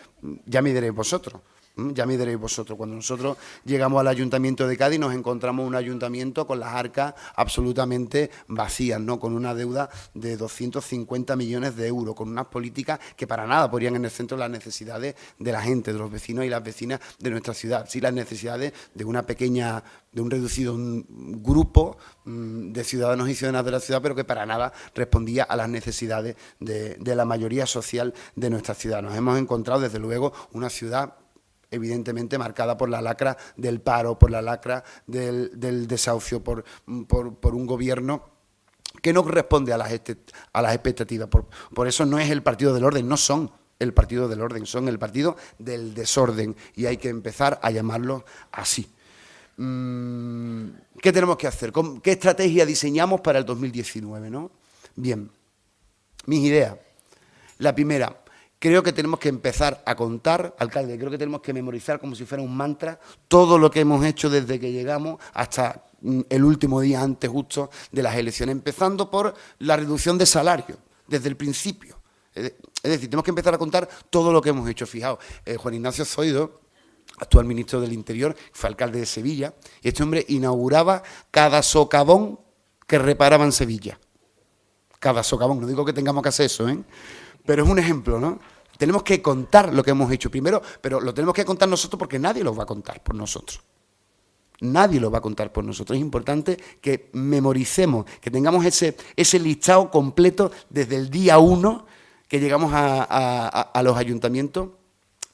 ya me diréis vosotros. Cuando nosotros llegamos al Ayuntamiento de Cádiz nos encontramos un ayuntamiento con las arcas absolutamente vacías, ¿no?, con una deuda de 250 millones de euros, con unas políticas que para nada ponían en el centro las necesidades de la gente, de los vecinos y las vecinas de nuestra ciudad, sí las necesidades de un reducido grupo de ciudadanos y ciudadanas de la ciudad, pero que para nada respondía a las necesidades de la mayoría social de nuestra ciudad. Nos hemos encontrado, desde luego, una ciudad evidentemente marcada por la lacra del paro, por la lacra del desahucio, por un gobierno que no responde a las expectativas. Por eso no es el partido del orden, no son el partido del orden, son el partido del desorden, y hay que empezar a llamarlo así. ¿Qué tenemos que hacer? ¿Qué estrategia diseñamos para el 2019, ¿no? Bien, mis ideas. La primera, creo que tenemos que empezar a contar, alcalde, creo que tenemos que memorizar como si fuera un mantra todo lo que hemos hecho desde que llegamos hasta el último día antes justo de las elecciones, empezando por la reducción de salario, desde el principio. Es decir, tenemos que empezar a contar todo lo que hemos hecho. Fijaos, Juan Ignacio Zoido, actual ministro del Interior, fue alcalde de Sevilla, y este hombre inauguraba cada socavón que reparaba en Sevilla. Cada socavón, no digo que tengamos que hacer eso, pero es un ejemplo, ¿no? Tenemos que contar lo que hemos hecho primero, pero lo tenemos que contar nosotros porque nadie lo va a contar por nosotros. Nadie lo va a contar por nosotros. Es importante que memoricemos, que tengamos ese listado completo desde el día 1 que llegamos a los ayuntamientos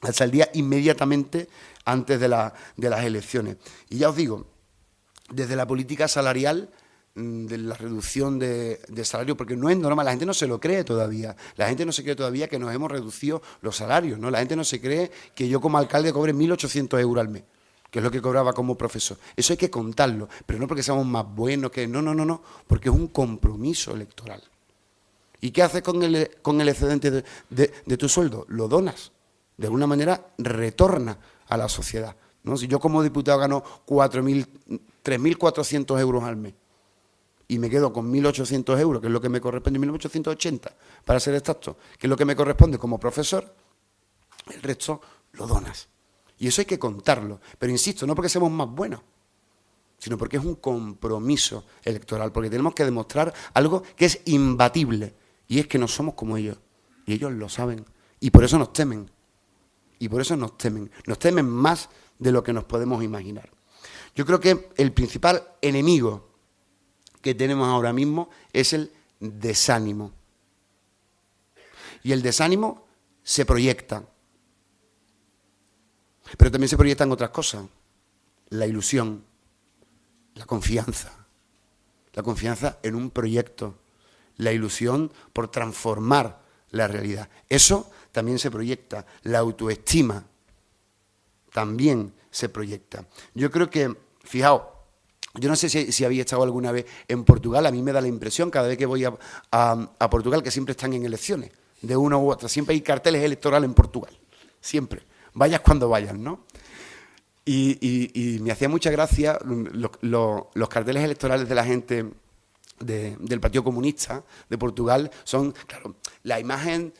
hasta el día inmediatamente antes de las elecciones. Y ya os digo, desde la política salarial, de la reducción de salario, porque no es normal, la gente no se lo cree todavía, la gente no se cree todavía que nos hemos reducido los salarios, ¿no? La gente no se cree que yo como alcalde cobre 1.800 euros al mes, que es lo que cobraba como profesor. Eso hay que contarlo, pero no porque seamos más buenos, que no, porque es un compromiso electoral. ¿Y qué haces con el excedente de tu sueldo? Lo donas. De alguna manera retorna a la sociedad, ¿no? Si yo como diputado gano 3.400 euros al mes y me quedo con 1.800 euros, que es lo que me corresponde, 1.880 para ser exacto, que es lo que me corresponde como profesor, el resto lo donas. Y eso hay que contarlo. Pero insisto, no porque seamos más buenos, sino porque es un compromiso electoral, porque tenemos que demostrar algo que es imbatible, y es que no somos como ellos, y ellos lo saben, y por eso nos temen. Y por eso nos temen más de lo que nos podemos imaginar. Yo creo que el principal enemigo que tenemos ahora mismo es el desánimo. Y el desánimo se proyecta. Pero también se proyectan otras cosas. La ilusión, la confianza en un proyecto, la ilusión por transformar la realidad. Eso también se proyecta. La autoestima también se proyecta. Yo creo que, fijaos, yo no sé si habéis estado alguna vez en Portugal, a mí me da la impresión cada vez que voy a Portugal que siempre están en elecciones, de una u otra. Siempre hay carteles electorales en Portugal, siempre. Vayas cuando vayas, ¿no? Y me hacía mucha gracia los carteles electorales de la gente del Partido Comunista de Portugal. Son, claro, la imagen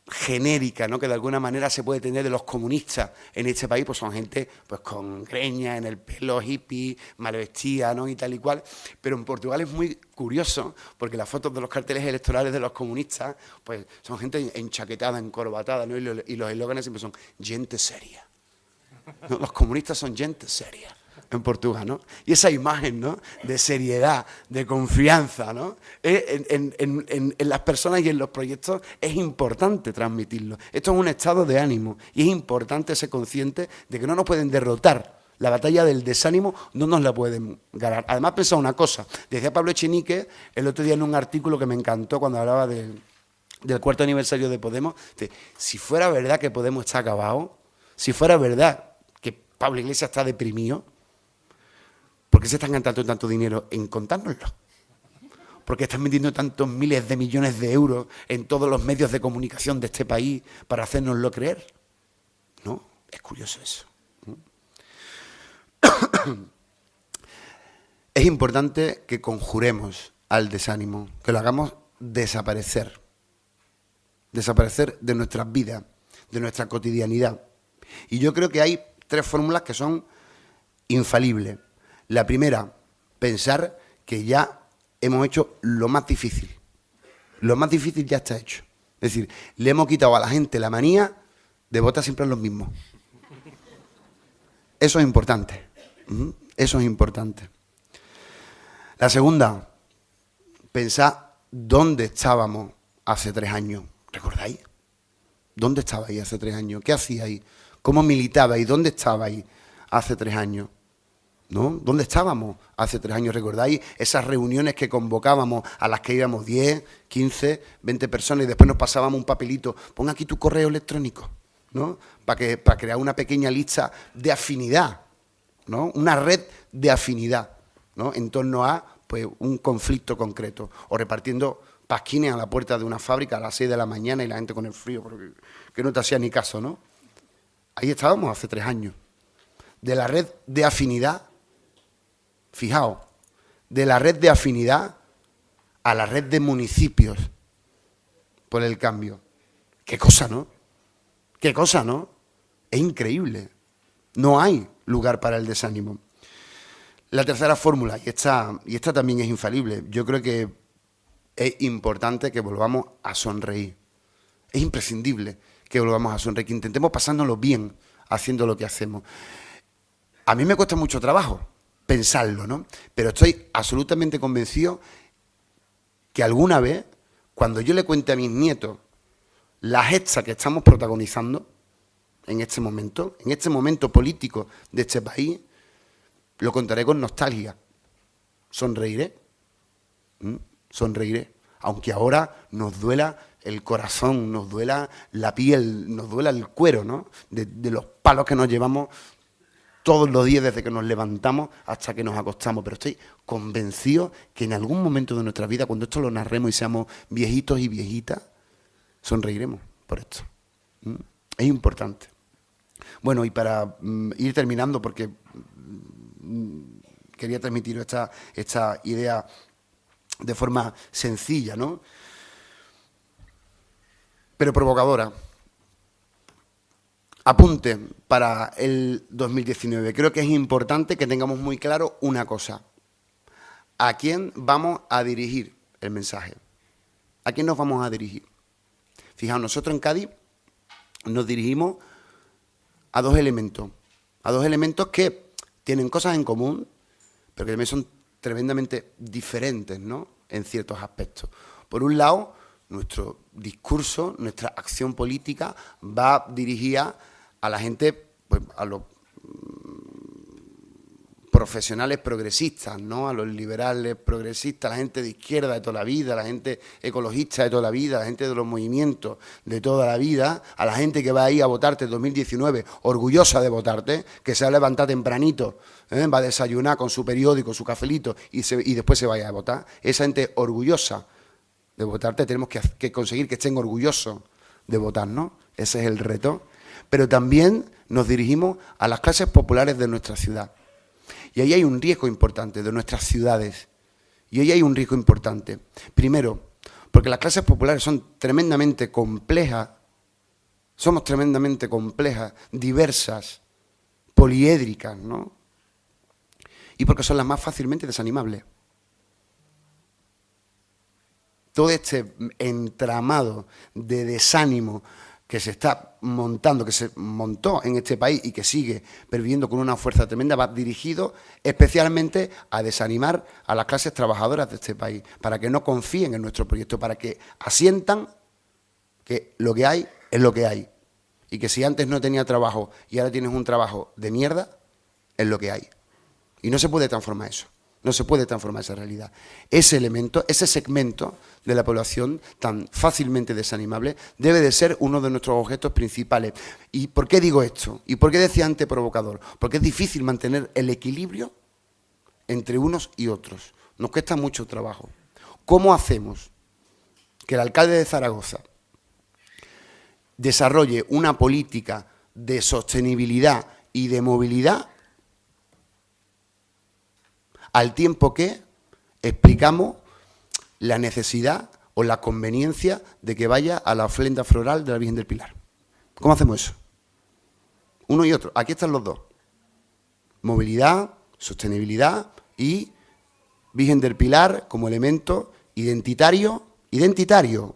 genérica, ¿no?, que de alguna manera se puede tener de los comunistas en este país, pues son gente pues con greña en el pelo, hippie, mal vestida, ¿no?, y tal y cual. Pero en Portugal es muy curioso porque las fotos de los carteles electorales de los comunistas pues son gente enchaquetada, encorbatada, ¿no?, y los eslóganes siempre son gente seria, ¿no? Los comunistas son gente seria en Portugal, ¿no? Y esa imagen, ¿no?, de seriedad, de confianza, ¿no?, en las personas y en los proyectos es importante transmitirlo. Esto es un estado de ánimo y es importante ser consciente de que no nos pueden derrotar. La batalla del desánimo no nos la pueden ganar. Además, pensaba una cosa. Decía Pablo Echenique el otro día en un artículo que me encantó cuando hablaba del 4º aniversario de Podemos. Dice, si fuera verdad que Podemos está acabado, si fuera verdad que Pablo Iglesias está deprimido, ¿por qué se están gastando tanto dinero en contárnoslo? ¿Por qué están metiendo tantos miles de millones de euros en todos los medios de comunicación de este país para hacérnoslo creer? ¿No? Es curioso eso. Es importante que conjuremos al desánimo, que lo hagamos desaparecer de nuestras vidas, de nuestra cotidianidad. Y yo creo que hay 3 fórmulas que son infalibles. La primera, pensar que ya hemos hecho lo más difícil. Lo más difícil ya está hecho. Es decir, le hemos quitado a la gente la manía de votar siempre a los mismos. Eso es importante. Eso es importante. La segunda, pensar dónde estábamos hace 3 años. ¿Recordáis? ¿Dónde estabais hace 3 años? ¿Qué hacíais? ¿Cómo militabais? ¿Dónde estabais hace 3 años? ¿No? ¿Dónde estábamos hace 3 años? ¿Recordáis esas reuniones que convocábamos a las que íbamos 10, 15, 20 personas y después nos pasábamos un papelito? Pon aquí tu correo electrónico, ¿no? Para crear una pequeña lista de afinidad, ¿no? Una red de afinidad, ¿no?, en torno a pues un conflicto concreto, o repartiendo pasquines a la puerta de una fábrica a las 6 de la mañana y la gente con el frío, porque que no te hacía ni caso, ¿no? Ahí estábamos hace 3 años. De la red de afinidad, fijaos, de la red de afinidad a la red de municipios por el cambio. Qué cosa, ¿no? Qué cosa, ¿no? Es increíble. No hay lugar para el desánimo. La tercera fórmula, y esta también es infalible, yo creo que es importante que volvamos a sonreír. Es imprescindible que volvamos a sonreír, que intentemos pasárnoslo bien haciendo lo que hacemos. A mí me cuesta mucho trabajo pensarlo, ¿no? Pero estoy absolutamente convencido que alguna vez, cuando yo le cuente a mis nietos la gesta que estamos protagonizando en este momento político de este país, lo contaré con nostalgia. Sonreiré. Sonreiré. Aunque ahora nos duela el corazón, nos duela la piel, nos duela el cuero, ¿no? De los palos que nos llevamos todos los días desde que nos levantamos hasta que nos acostamos. Pero estoy convencido que en algún momento de nuestra vida, cuando esto lo narremos y seamos viejitos y viejitas, sonreiremos por esto. Es importante. Bueno, y para ir terminando, porque quería transmitir esta idea de forma sencilla, ¿no? Pero provocadora. Apunte para el 2019. Creo que es importante que tengamos muy claro una cosa. ¿A quién vamos a dirigir el mensaje? ¿A quién nos vamos a dirigir? Fijaos, nosotros en Cádiz nos dirigimos a 2 elementos. A 2 elementos que tienen cosas en común, pero que también son tremendamente diferentes, ¿no? En ciertos aspectos. Por un lado, nuestro discurso, nuestra acción política va dirigida a la gente, pues, a los profesionales progresistas, ¿no? A los liberales progresistas, a la gente de izquierda de toda la vida, a la gente ecologista de toda la vida, a la gente de los movimientos de toda la vida, a la gente que va a ir a votarte en 2019, orgullosa de votarte, que se va a levantar tempranito, va a desayunar con su periódico, su cafelito y después se vaya a votar. Esa gente orgullosa de votarte, tenemos que conseguir que estén orgullosos de votar, ¿no? Ese es el reto. Pero también nos dirigimos a las clases populares de nuestra ciudad. Y ahí hay un riesgo importante, de nuestras ciudades. Y ahí hay un riesgo importante. Primero, porque las clases populares son tremendamente complejas, somos tremendamente complejas, diversas, poliédricas, ¿no? Y porque son las más fácilmente desanimables. Todo este entramado de desánimo que se está montando, que se montó en este país y que sigue perviviendo con una fuerza tremenda, va dirigido especialmente a desanimar a las clases trabajadoras de este país, para que no confíen en nuestro proyecto, para que asientan que lo que hay es lo que hay. Y que si antes no tenía trabajo y ahora tienes un trabajo de mierda, es lo que hay. Y no se puede transformar eso. No se puede transformar esa realidad. Ese elemento, ese segmento de la población tan fácilmente desanimable debe de ser uno de nuestros objetos principales. ¿Y por qué digo esto? ¿Y por qué decía antes provocador? Porque es difícil mantener el equilibrio entre unos y otros. Nos cuesta mucho trabajo. ¿Cómo hacemos que el alcalde de Zaragoza desarrolle una política de sostenibilidad y de movilidad al tiempo que explicamos la necesidad o la conveniencia de que vaya a la ofrenda floral de la Virgen del Pilar? ¿Cómo hacemos eso? Uno y otro. Aquí están los dos. Movilidad, sostenibilidad y Virgen del Pilar como elemento identitario,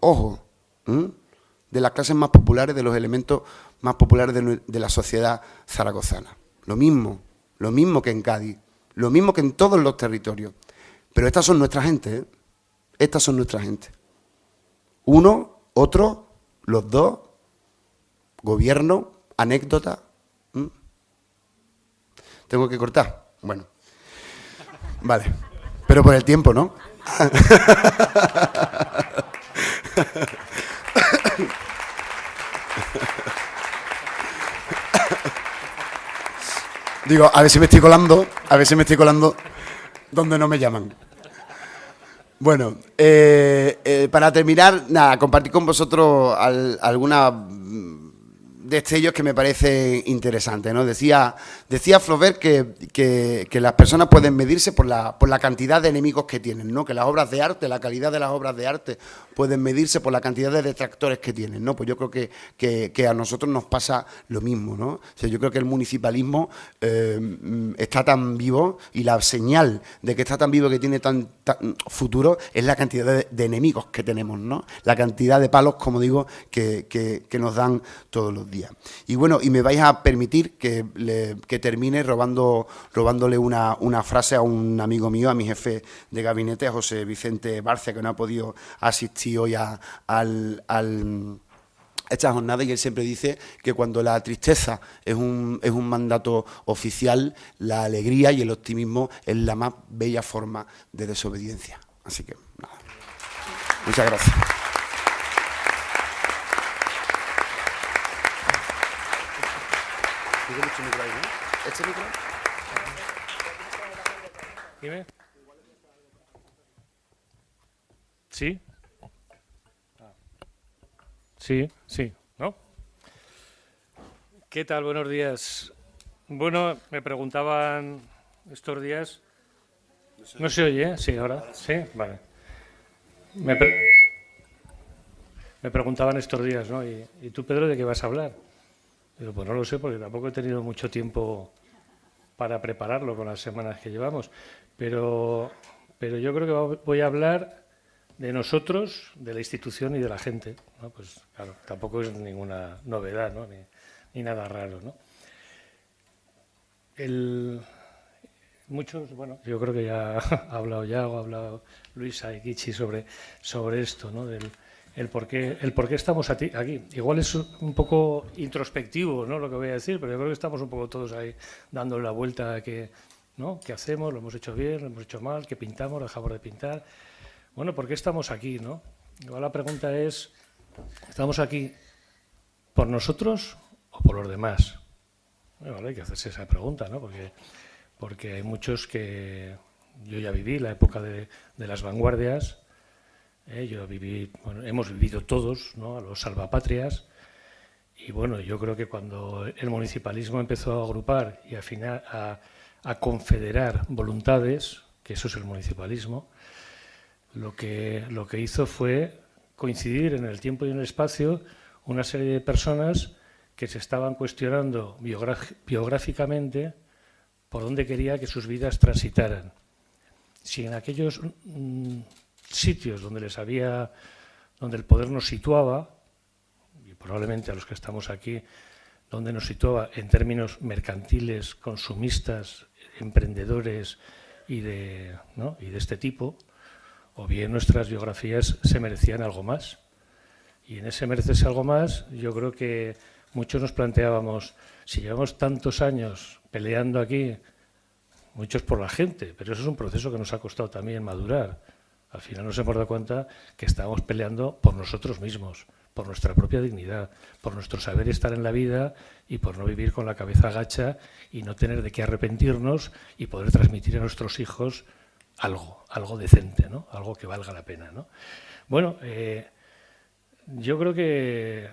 ojo, de las clases más populares, de los elementos más populares de la sociedad zaragozana. Lo mismo que en Cádiz. Lo mismo que en todos los territorios. Pero estas son nuestra gente, ¿eh? Estas son nuestra gente. Uno, otro, los dos, gobierno, anécdota. ¿Tengo que cortar? Bueno. Vale. Pero por el tiempo, ¿no? Digo, a ver si me estoy colando donde no me llaman. Bueno, para terminar, nada, compartir con vosotros algunas destellos que me parece interesante, ¿no? Decía Flaubert que las personas pueden medirse por la cantidad de enemigos que tienen, ¿no? Que las obras de arte, la calidad de las obras de arte pueden medirse por la cantidad de detractores que tienen, ¿no? Pues yo creo que a nosotros nos pasa lo mismo, ¿no? O sea, yo creo que el municipalismo está tan vivo, y la señal de que está tan vivo, que tiene tan futuro, es la cantidad de enemigos que tenemos, ¿no? La cantidad de palos, como digo, que nos dan todos los días. Y bueno, y me vais a permitir que termine robándole una frase a un amigo mío, a mi jefe de gabinete, a José Vicente Barcia, que no ha podido asistir hoy a esta jornada, y él siempre dice que cuando la tristeza es un mandato oficial, la alegría y el optimismo es la más bella forma de desobediencia. Así que, nada. Muchas gracias. ¿Este micro? Dime. ¿Sí? Sí, ¿no? ¿Qué tal? Buenos días. Bueno, me preguntaban estos días... ¿No se oye? Sí, ahora. Sí, vale. Me preguntaban estos días, ¿no? ¿Y tú, Pedro, de qué vas a hablar? Digo, pues no lo sé, porque tampoco he tenido mucho tiempo para prepararlo con las semanas que llevamos. Pero yo creo que voy a hablar de nosotros, de la institución y de la gente, ¿no? Pues claro, tampoco es ninguna novedad, ¿no? Ni nada raro, ¿no? Muchos, bueno, yo creo que ya ha hablado Yago, ha hablado Luisa y Kichi sobre esto, ¿no? El por qué estamos aquí. Igual es un poco introspectivo, ¿no?, lo que voy a decir, pero yo creo que estamos un poco todos ahí dándole la vuelta a ¿no?, qué hacemos, lo hemos hecho bien, lo hemos hecho mal, qué pintamos, dejamos de pintar. Bueno, ¿por qué estamos aquí, no? Igual la pregunta es, ¿estamos aquí por nosotros o por los demás? Bueno, hay que hacerse esa pregunta, ¿no? Porque hay muchos que... Yo ya viví la época de las vanguardias. Hemos vivido todos, ¿no?, a los salvapatrias, y bueno, yo creo que cuando el municipalismo empezó a agrupar y a confederar voluntades, que eso es el municipalismo, lo que hizo fue coincidir en el tiempo y en el espacio una serie de personas que se estaban cuestionando biográficamente por dónde quería que sus vidas transitaran. Si en aquellos sitios donde el poder nos situaba, y probablemente a los que estamos aquí, donde nos situaba en términos mercantiles, consumistas, emprendedores y de este tipo, o bien nuestras biografías se merecían algo más. Y en ese merecerse algo más, yo creo que muchos nos planteábamos, si llevamos tantos años peleando aquí, muchos por la gente, pero eso es un proceso que nos ha costado también madurar. Al final nos hemos dado cuenta que estábamos peleando por nosotros mismos, por nuestra propia dignidad, por nuestro saber estar en la vida y por no vivir con la cabeza gacha y no tener de qué arrepentirnos y poder transmitir a nuestros hijos algo decente, ¿no? Algo que valga la pena, ¿no? Bueno, yo creo que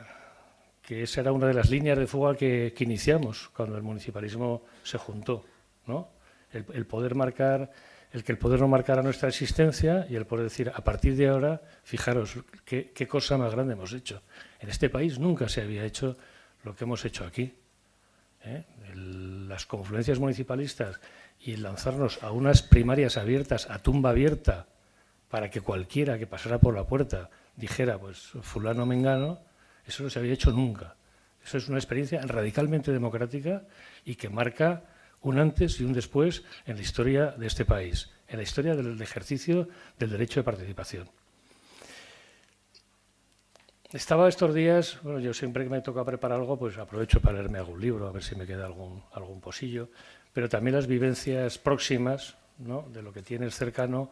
esa era una de las líneas de fuga que iniciamos cuando el municipalismo se juntó, ¿no? El poder marcar... que el poder no marcara nuestra existencia y el poder decir, a partir de ahora, fijaros, qué cosa más grande hemos hecho. En este país nunca se había hecho lo que hemos hecho aquí. Las confluencias municipalistas y el lanzarnos a unas primarias abiertas, a tumba abierta, para que cualquiera que pasara por la puerta dijera, pues, fulano mengano, eso no se había hecho nunca. Eso es una experiencia radicalmente democrática y que marca un antes y un después en la historia de este país, en la historia del ejercicio del derecho de participación. Estaba estos días, bueno, yo siempre que me toca preparar algo, pues aprovecho para leerme algún libro, a ver si me queda algún posillo, pero también las vivencias próximas, ¿no?, de lo que tienes cercano,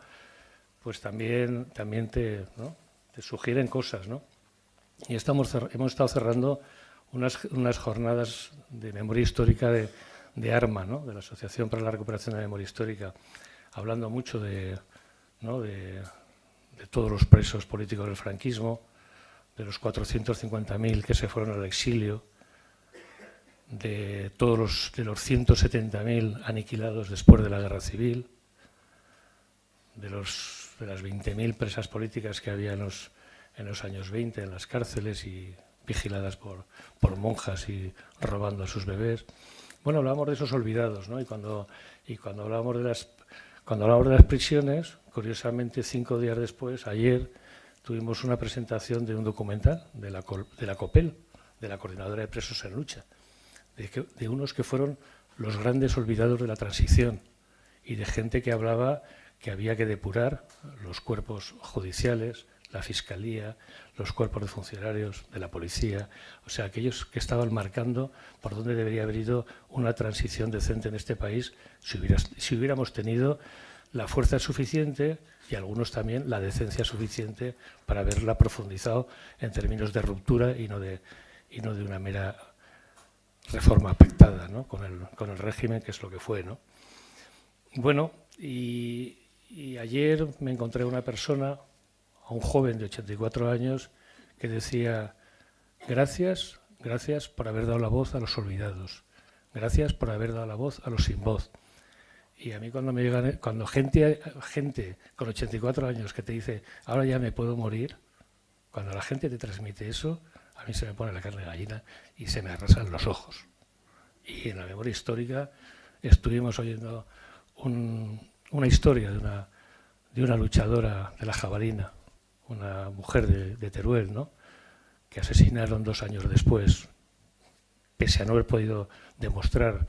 pues también te sugieren cosas, ¿no? Y hemos estado cerrando unas jornadas de memoria histórica de ARMA, ¿no?, de la Asociación para la Recuperación de la Memoria Histórica, hablando mucho de de todos los presos políticos del franquismo, de los 450.000 que se fueron al exilio, de los 170.000 aniquilados después de la Guerra Civil, de las 20.000 presas políticas que había en los años 20 en las cárceles y vigiladas por monjas y robando a sus bebés. Bueno, hablábamos de esos olvidados, ¿no? Y cuando hablábamos de las prisiones, curiosamente 5 días después, ayer, tuvimos una presentación de un documental de la COPEL, de la Coordinadora de Presos en Lucha, de unos que fueron los grandes olvidados de la transición y de gente que hablaba que había que depurar los cuerpos judiciales, la Fiscalía, los cuerpos de funcionarios de la policía, o sea, aquellos que estaban marcando por dónde debería haber ido una transición decente en este país si hubiéramos tenido la fuerza suficiente y algunos también la decencia suficiente para haberla profundizado en términos de ruptura y no de una mera reforma pactada, ¿no? con el régimen, que es lo que fue, ¿no? Bueno, y ayer me encontré a una persona, a un joven de 84 años, que decía: gracias por haber dado la voz a los olvidados, gracias por haber dado la voz a los sin voz. Y a mí cuando gente con 84 años que te dice ahora ya me puedo morir, cuando la gente te transmite eso, a mí se me pone la carne de gallina y se me arrasan los ojos. Y en la memoria histórica estuvimos oyendo una historia de una luchadora de la jabalina, una mujer de Teruel, ¿no?, que asesinaron 2 años después, pese a no haber podido demostrar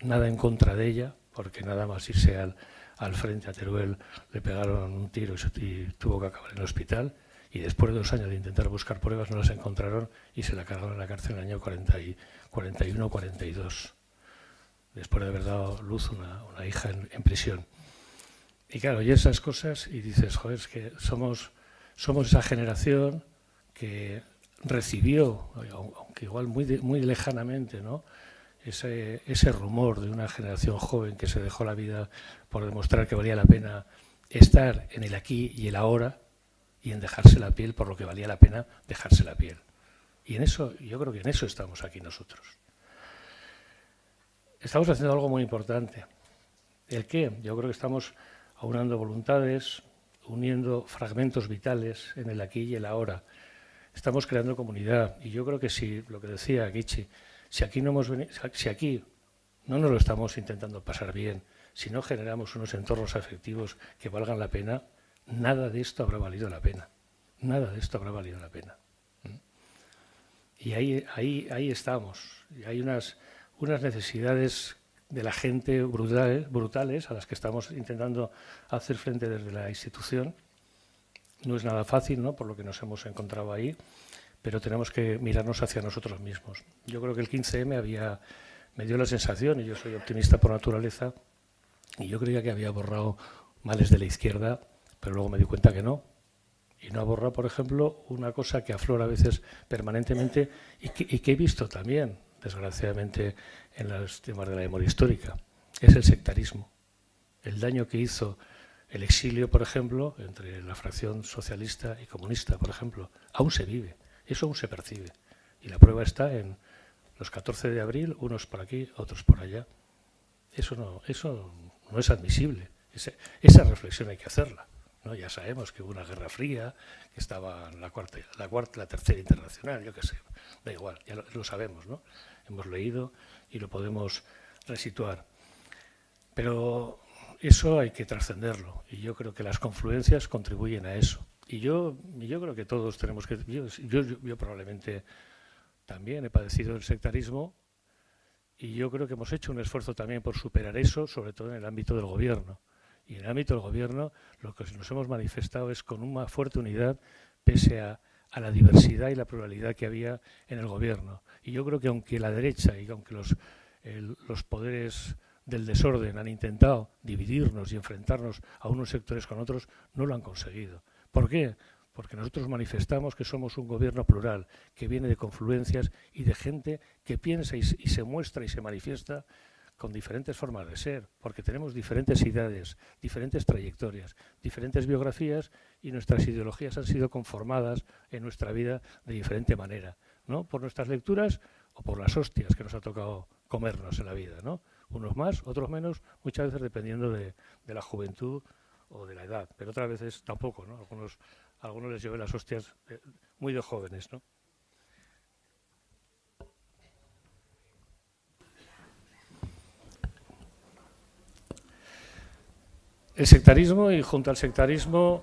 nada en contra de ella, porque nada más irse al frente a Teruel le pegaron un tiro y tuvo que acabar en el hospital, y después de 2 años de intentar buscar pruebas no las encontraron y se la cargaron en la cárcel en el año 41 o 42, después de haber dado luz una hija en prisión. Y claro, oyes esas cosas y dices, joder, es que somos esa generación que recibió, aunque igual muy lejanamente, ¿no?, ese rumor de una generación joven que se dejó la vida por demostrar que valía la pena estar en el aquí y el ahora y en dejarse la piel por lo que valía la pena dejarse la piel. Y en eso, yo creo que en eso estamos aquí nosotros. Estamos haciendo algo muy importante. ¿El qué? Yo creo que estamos aunando voluntades, uniendo fragmentos vitales en el aquí y el ahora. Estamos creando comunidad. Y yo creo que si, lo que decía Guichi, si aquí no nos lo estamos intentando pasar bien, si no generamos unos entornos afectivos que valgan la pena, nada de esto habrá valido la pena. Nada de esto habrá valido la pena. Y ahí estamos. Y hay unas necesidades de la gente brutales a las que estamos intentando hacer frente desde la institución. No es nada fácil, ¿no?, por lo que nos hemos encontrado ahí, pero tenemos que mirarnos hacia nosotros mismos. Yo creo que el 15M me dio la sensación, y yo soy optimista por naturaleza, y yo creía que había borrado males de la izquierda, pero luego me di cuenta que no. Y no ha borrado, por ejemplo, una cosa que aflora a veces permanentemente y que he visto también, desgraciadamente, en los temas de la memoria histórica. Es el sectarismo. El daño que hizo el exilio, por ejemplo, entre la fracción socialista y comunista, por ejemplo, aún se vive. Eso aún se percibe. Y la prueba está en los 14 de abril, unos por aquí, otros por allá. Eso no es admisible. Esa reflexión hay que hacerla, ¿no? Ya sabemos que hubo una guerra fría, que estaba la tercera internacional, yo qué sé, da igual, ya lo sabemos, ¿no? Hemos leído y lo podemos resituar. Pero eso hay que trascenderlo, y yo creo que las confluencias contribuyen a eso. Y yo creo que todos tenemos que... Yo probablemente también he padecido el sectarismo, y yo creo que hemos hecho un esfuerzo también por superar eso, sobre todo en el ámbito del gobierno. Y en el ámbito del gobierno lo que nos hemos manifestado es con una fuerte unidad pese a la diversidad y la pluralidad que había en el gobierno. Y yo creo que aunque la derecha y aunque los poderes del desorden han intentado dividirnos y enfrentarnos a unos sectores con otros, no lo han conseguido. ¿Por qué? Porque nosotros manifestamos que somos un gobierno plural, que viene de confluencias y de gente que piensa y se muestra y se manifiesta con diferentes formas de ser, porque tenemos diferentes ideas, diferentes trayectorias, diferentes biografías y nuestras ideologías han sido conformadas en nuestra vida de diferente manera, ¿no? Por nuestras lecturas o por las hostias que nos ha tocado comernos en la vida, ¿no? Unos más, otros menos, muchas veces dependiendo de la juventud o de la edad, pero otras veces tampoco, ¿no? Algunos les llevé las hostias muy de jóvenes, ¿no? El sectarismo y junto al sectarismo,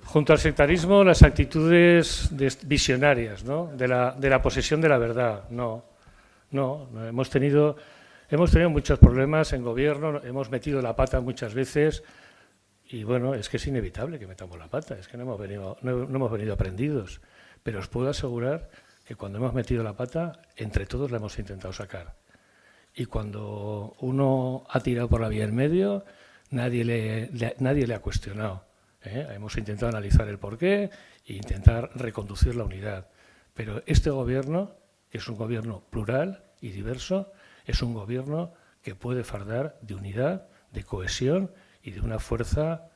junto al sectarismo las actitudes visionarias, ¿no? de la posesión de la verdad. No, hemos tenido muchos problemas en gobierno, hemos metido la pata muchas veces y bueno, es que es inevitable que metamos la pata, es que no hemos venido aprendidos, pero os puedo asegurar que cuando hemos metido la pata, entre todos la hemos intentado sacar. Y cuando uno ha tirado por la vía en medio, nadie le ha cuestionado. Hemos intentado analizar el porqué e intentar reconducir la unidad. Pero este gobierno, que es un gobierno plural y diverso, es un gobierno que puede fardar de unidad, de cohesión y de una fuerza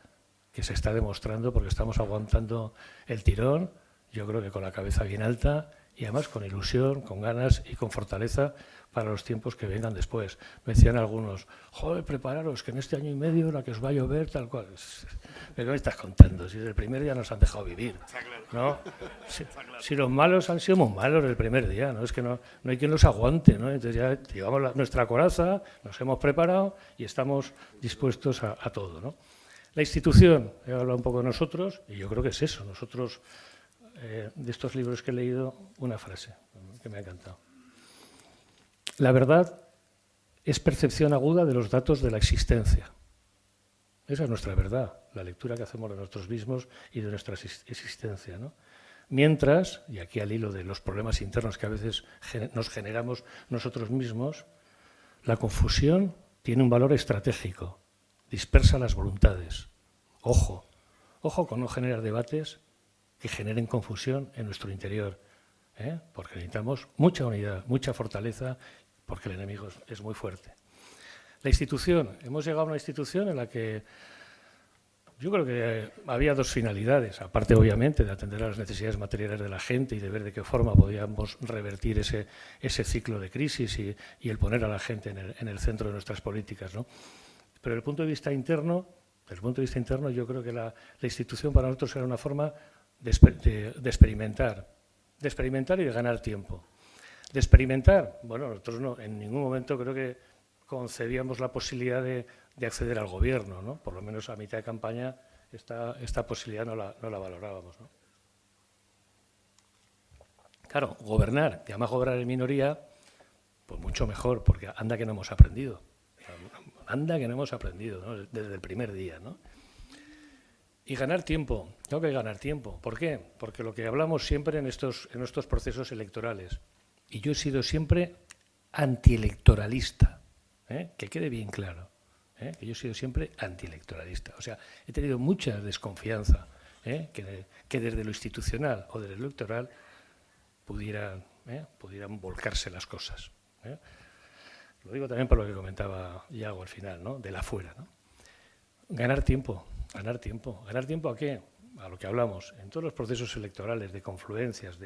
que se está demostrando porque estamos aguantando el tirón, yo creo que con la cabeza bien alta y además con ilusión, con ganas y con fortaleza para los tiempos que vengan después. Me decían algunos, joder, prepararos, que en este año y medio la que os va a llover, tal cual. ¿Pero qué me estás contando? Si desde el primer día nos han dejado vivir, ¿no? Si los malos han sido muy malos el primer día, ¿no? Es que no hay quien los aguante, ¿no? Entonces ya llevamos nuestra coraza, nos hemos preparado y estamos dispuestos a todo, ¿no? La institución, he hablado un poco de nosotros, y yo creo que es eso. Nosotros, de estos libros que he leído, una frase que me ha encantado. La verdad es percepción aguda de los datos de la existencia. Esa es nuestra verdad, la lectura que hacemos de nosotros mismos y de nuestra existencia, ¿no? Mientras, y aquí al hilo de los problemas internos que a veces nos generamos nosotros mismos, la confusión tiene un valor estratégico, dispersa las voluntades. Ojo con no generar debates que generen confusión en nuestro interior, porque necesitamos mucha unidad, mucha fortaleza, porque el enemigo es muy fuerte. La institución, hemos llegado a una institución en la que yo creo que había dos finalidades, aparte obviamente de atender a las necesidades materiales de la gente y de ver de qué forma podíamos revertir ese ciclo de crisis y el poner a la gente en el centro de nuestras políticas, ¿no? Pero desde el punto de vista interno, yo creo que la institución para nosotros era una forma de experimentar y de ganar tiempo. De experimentar, bueno, nosotros no, en ningún momento creo que concebíamos la posibilidad de acceder al gobierno, ¿no? Por lo menos a mitad de campaña esta posibilidad no la valorábamos, ¿no? Claro, gobernar, y además gobernar en minoría, pues mucho mejor, porque anda que no hemos aprendido. Anda que no hemos aprendido, ¿no? Desde el primer día, ¿no? Y ganar tiempo, tengo que ganar tiempo. ¿Por qué? Porque lo que hablamos siempre en estos procesos electorales, y yo he sido siempre antielectoralista, que quede bien claro, que yo he sido siempre antielectoralista. O sea, he tenido mucha desconfianza que desde lo institucional o desde lo electoral pudieran volcarse las cosas. Lo digo también por lo que comentaba Iago al final, ¿no? De la fuera, ¿no? Ganar tiempo. ¿Ganar tiempo a qué? A lo que hablamos. En todos los procesos electorales de confluencias,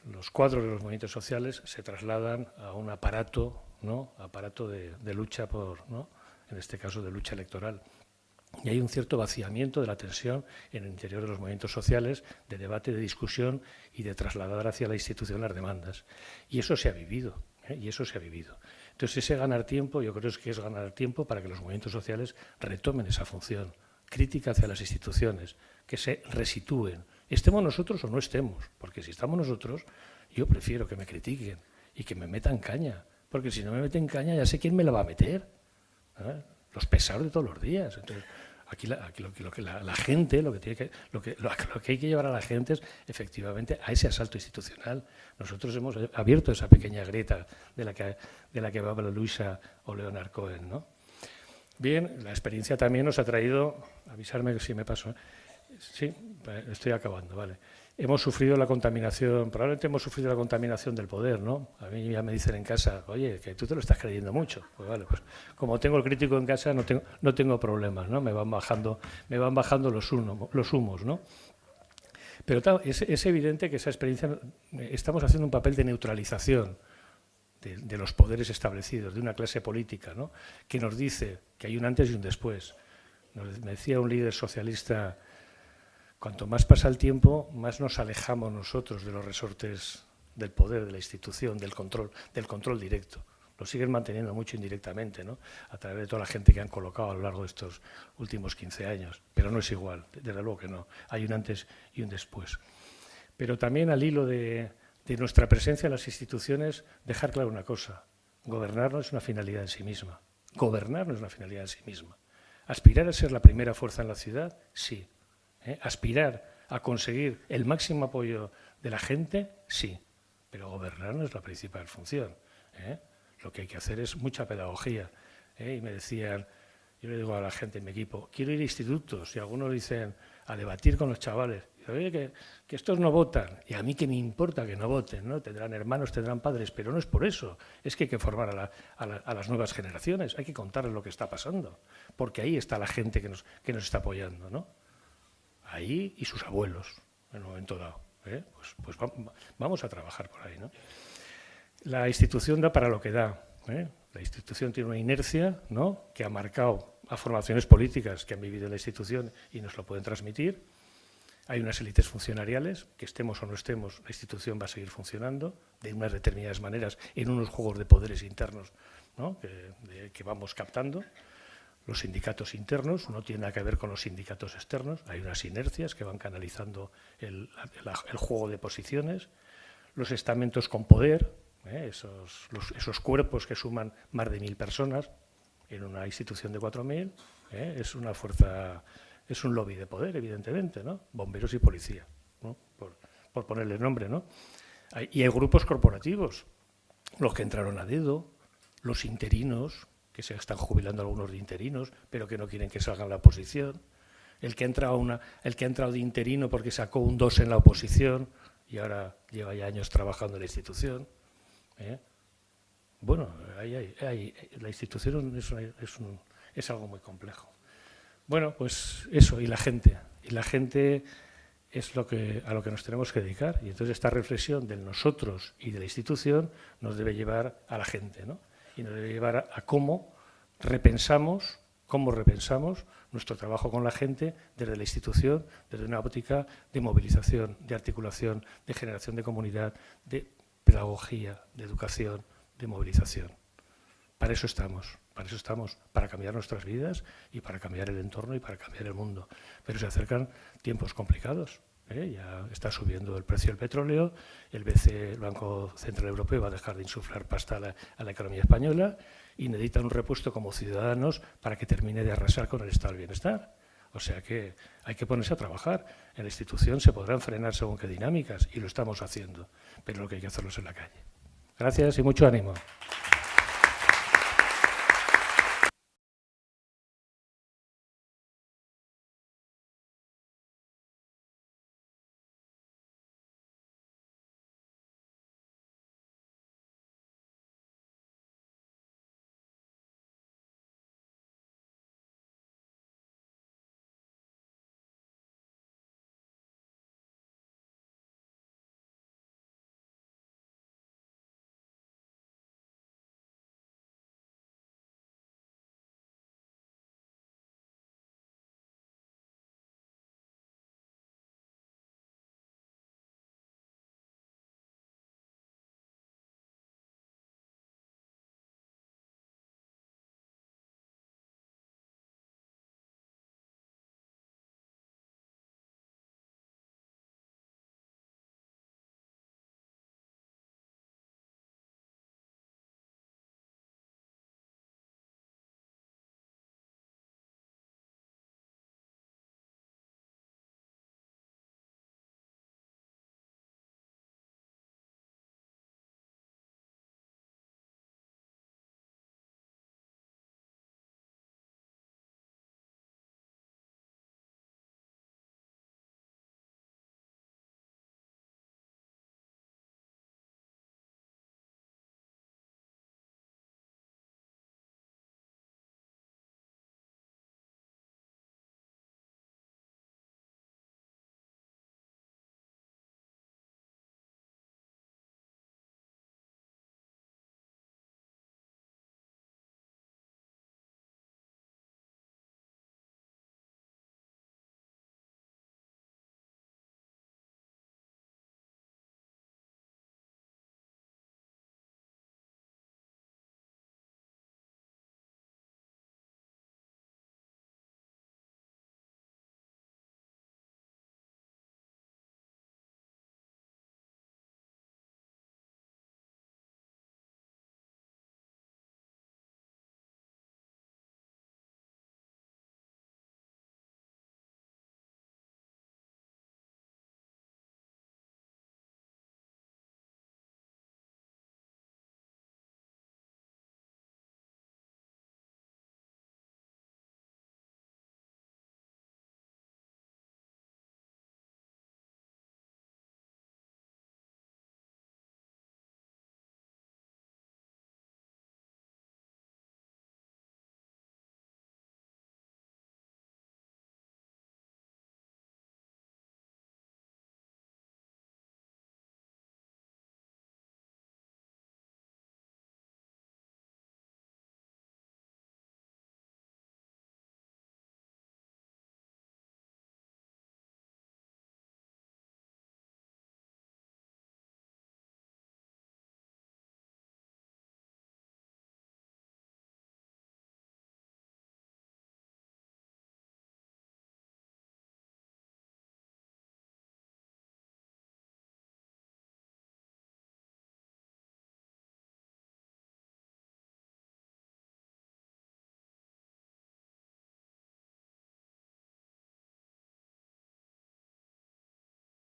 los cuadros de los movimientos sociales se trasladan a un aparato, ¿no? Aparato de lucha ¿no? En este caso de lucha electoral. Y hay un cierto vaciamiento de la tensión en el interior de los movimientos sociales, de debate, de discusión y de trasladar hacia la institución las demandas. Y eso se ha vivido. Entonces, ese ganar tiempo, yo creo que es ganar tiempo para que los movimientos sociales retomen esa función crítica hacia las instituciones, que se resitúen, estemos nosotros o no estemos, porque si estamos nosotros, yo prefiero que me critiquen y que me metan caña, porque si no me meten caña ya sé quién me la va a meter, los pesados de todos los días. Entonces, aquí lo que la gente, lo que hay que llevar a la gente es efectivamente a ese asalto institucional. Nosotros hemos abierto esa pequeña grieta de la que va a hablar Luisa o Leonard Cohen, ¿no? Bien, la experiencia también nos ha traído, avisarme si me paso, Sí, estoy acabando, vale. Hemos sufrido la contaminación, probablemente hemos sufrido la contaminación del poder, ¿no? A mí ya me dicen en casa, oye, que tú te lo estás creyendo mucho. Pues vale, pues como tengo el crítico en casa no tengo problemas, ¿no? Me van bajando los humos, ¿no? Pero claro, es evidente que esa experiencia, estamos haciendo un papel de neutralización de los poderes establecidos, de una clase política, ¿no? Que nos dice que hay un antes y un después. Me decía un líder socialista, cuanto más pasa el tiempo, más nos alejamos nosotros de los resortes del poder, de la institución, del control directo. Lo siguen manteniendo mucho indirectamente, ¿no? A través de toda la gente que han colocado a lo largo de estos últimos 15 años. Pero no es igual, desde luego que no. Hay un antes y un después. Pero también al hilo de nuestra presencia en las instituciones, dejar claro una cosa. Gobernar no es una finalidad en sí misma. Gobernar no es una finalidad en sí misma. ¿Aspirar a ser la primera fuerza en la ciudad? Sí. ¿Aspirar a conseguir el máximo apoyo de la gente? Sí. Pero gobernar no es la principal función. Lo que hay que hacer es mucha pedagogía. Y me decían, yo le digo a la gente en mi equipo, quiero ir a institutos, y algunos dicen, a debatir con los chavales. Y, oye, que estos no votan. Y a mí que me importa que no voten, ¿no? Tendrán hermanos, tendrán padres, pero no es por eso. Es que hay que formar a las nuevas generaciones, hay que contarles lo que está pasando. Porque ahí está la gente que nos está apoyando, ¿no? Ahí y sus abuelos, en un momento dado. Pues vamos a trabajar por ahí, ¿no? La institución da para lo que da. La institución tiene una inercia, ¿no?, que ha marcado a formaciones políticas que han vivido en la institución y nos lo pueden transmitir. Hay unas élites funcionariales, que estemos o no estemos, la institución va a seguir funcionando de unas determinadas maneras en unos juegos de poderes internos, ¿no?, que vamos captando. Los sindicatos internos no tienen nada que ver con los sindicatos externos. Hay unas inercias que van canalizando el juego de posiciones. Los estamentos con poder, esos cuerpos que suman más de 1.000 personas en una institución de 4.000, es una fuerza, es un lobby de poder, evidentemente, ¿no? Bomberos y policía, ¿no? Por ponerle nombre, ¿no? Y hay grupos corporativos, los que entraron a dedo, los interinos, que se están jubilando algunos de interinos, pero que no quieren que salgan la oposición, el que ha entrado de interino porque sacó un 2 en la oposición y ahora lleva ya años trabajando en la institución. Bueno, la institución es algo muy complejo. Bueno, pues eso, y la gente es a lo que nos tenemos que dedicar, y entonces esta reflexión del nosotros y de la institución nos debe llevar a la gente, ¿no? Y nos debe llevar a cómo repensamos nuestro trabajo con la gente desde la institución, desde una óptica de movilización, de articulación, de generación de comunidad, de pedagogía, de educación, de movilización. Para eso estamos, para cambiar nuestras vidas y para cambiar el entorno y para cambiar el mundo. Pero se acercan tiempos complicados. Ya está subiendo el precio del petróleo, el BCE, el Banco Central Europeo, va a dejar de insuflar pasta a la economía española y necesitan un repuesto como ciudadanos para que termine de arrasar con el estado del bienestar. O sea que hay que ponerse a trabajar. En la institución se podrán frenar según qué dinámicas, y lo estamos haciendo, pero lo que hay que hacerlo es en la calle. Gracias y mucho ánimo.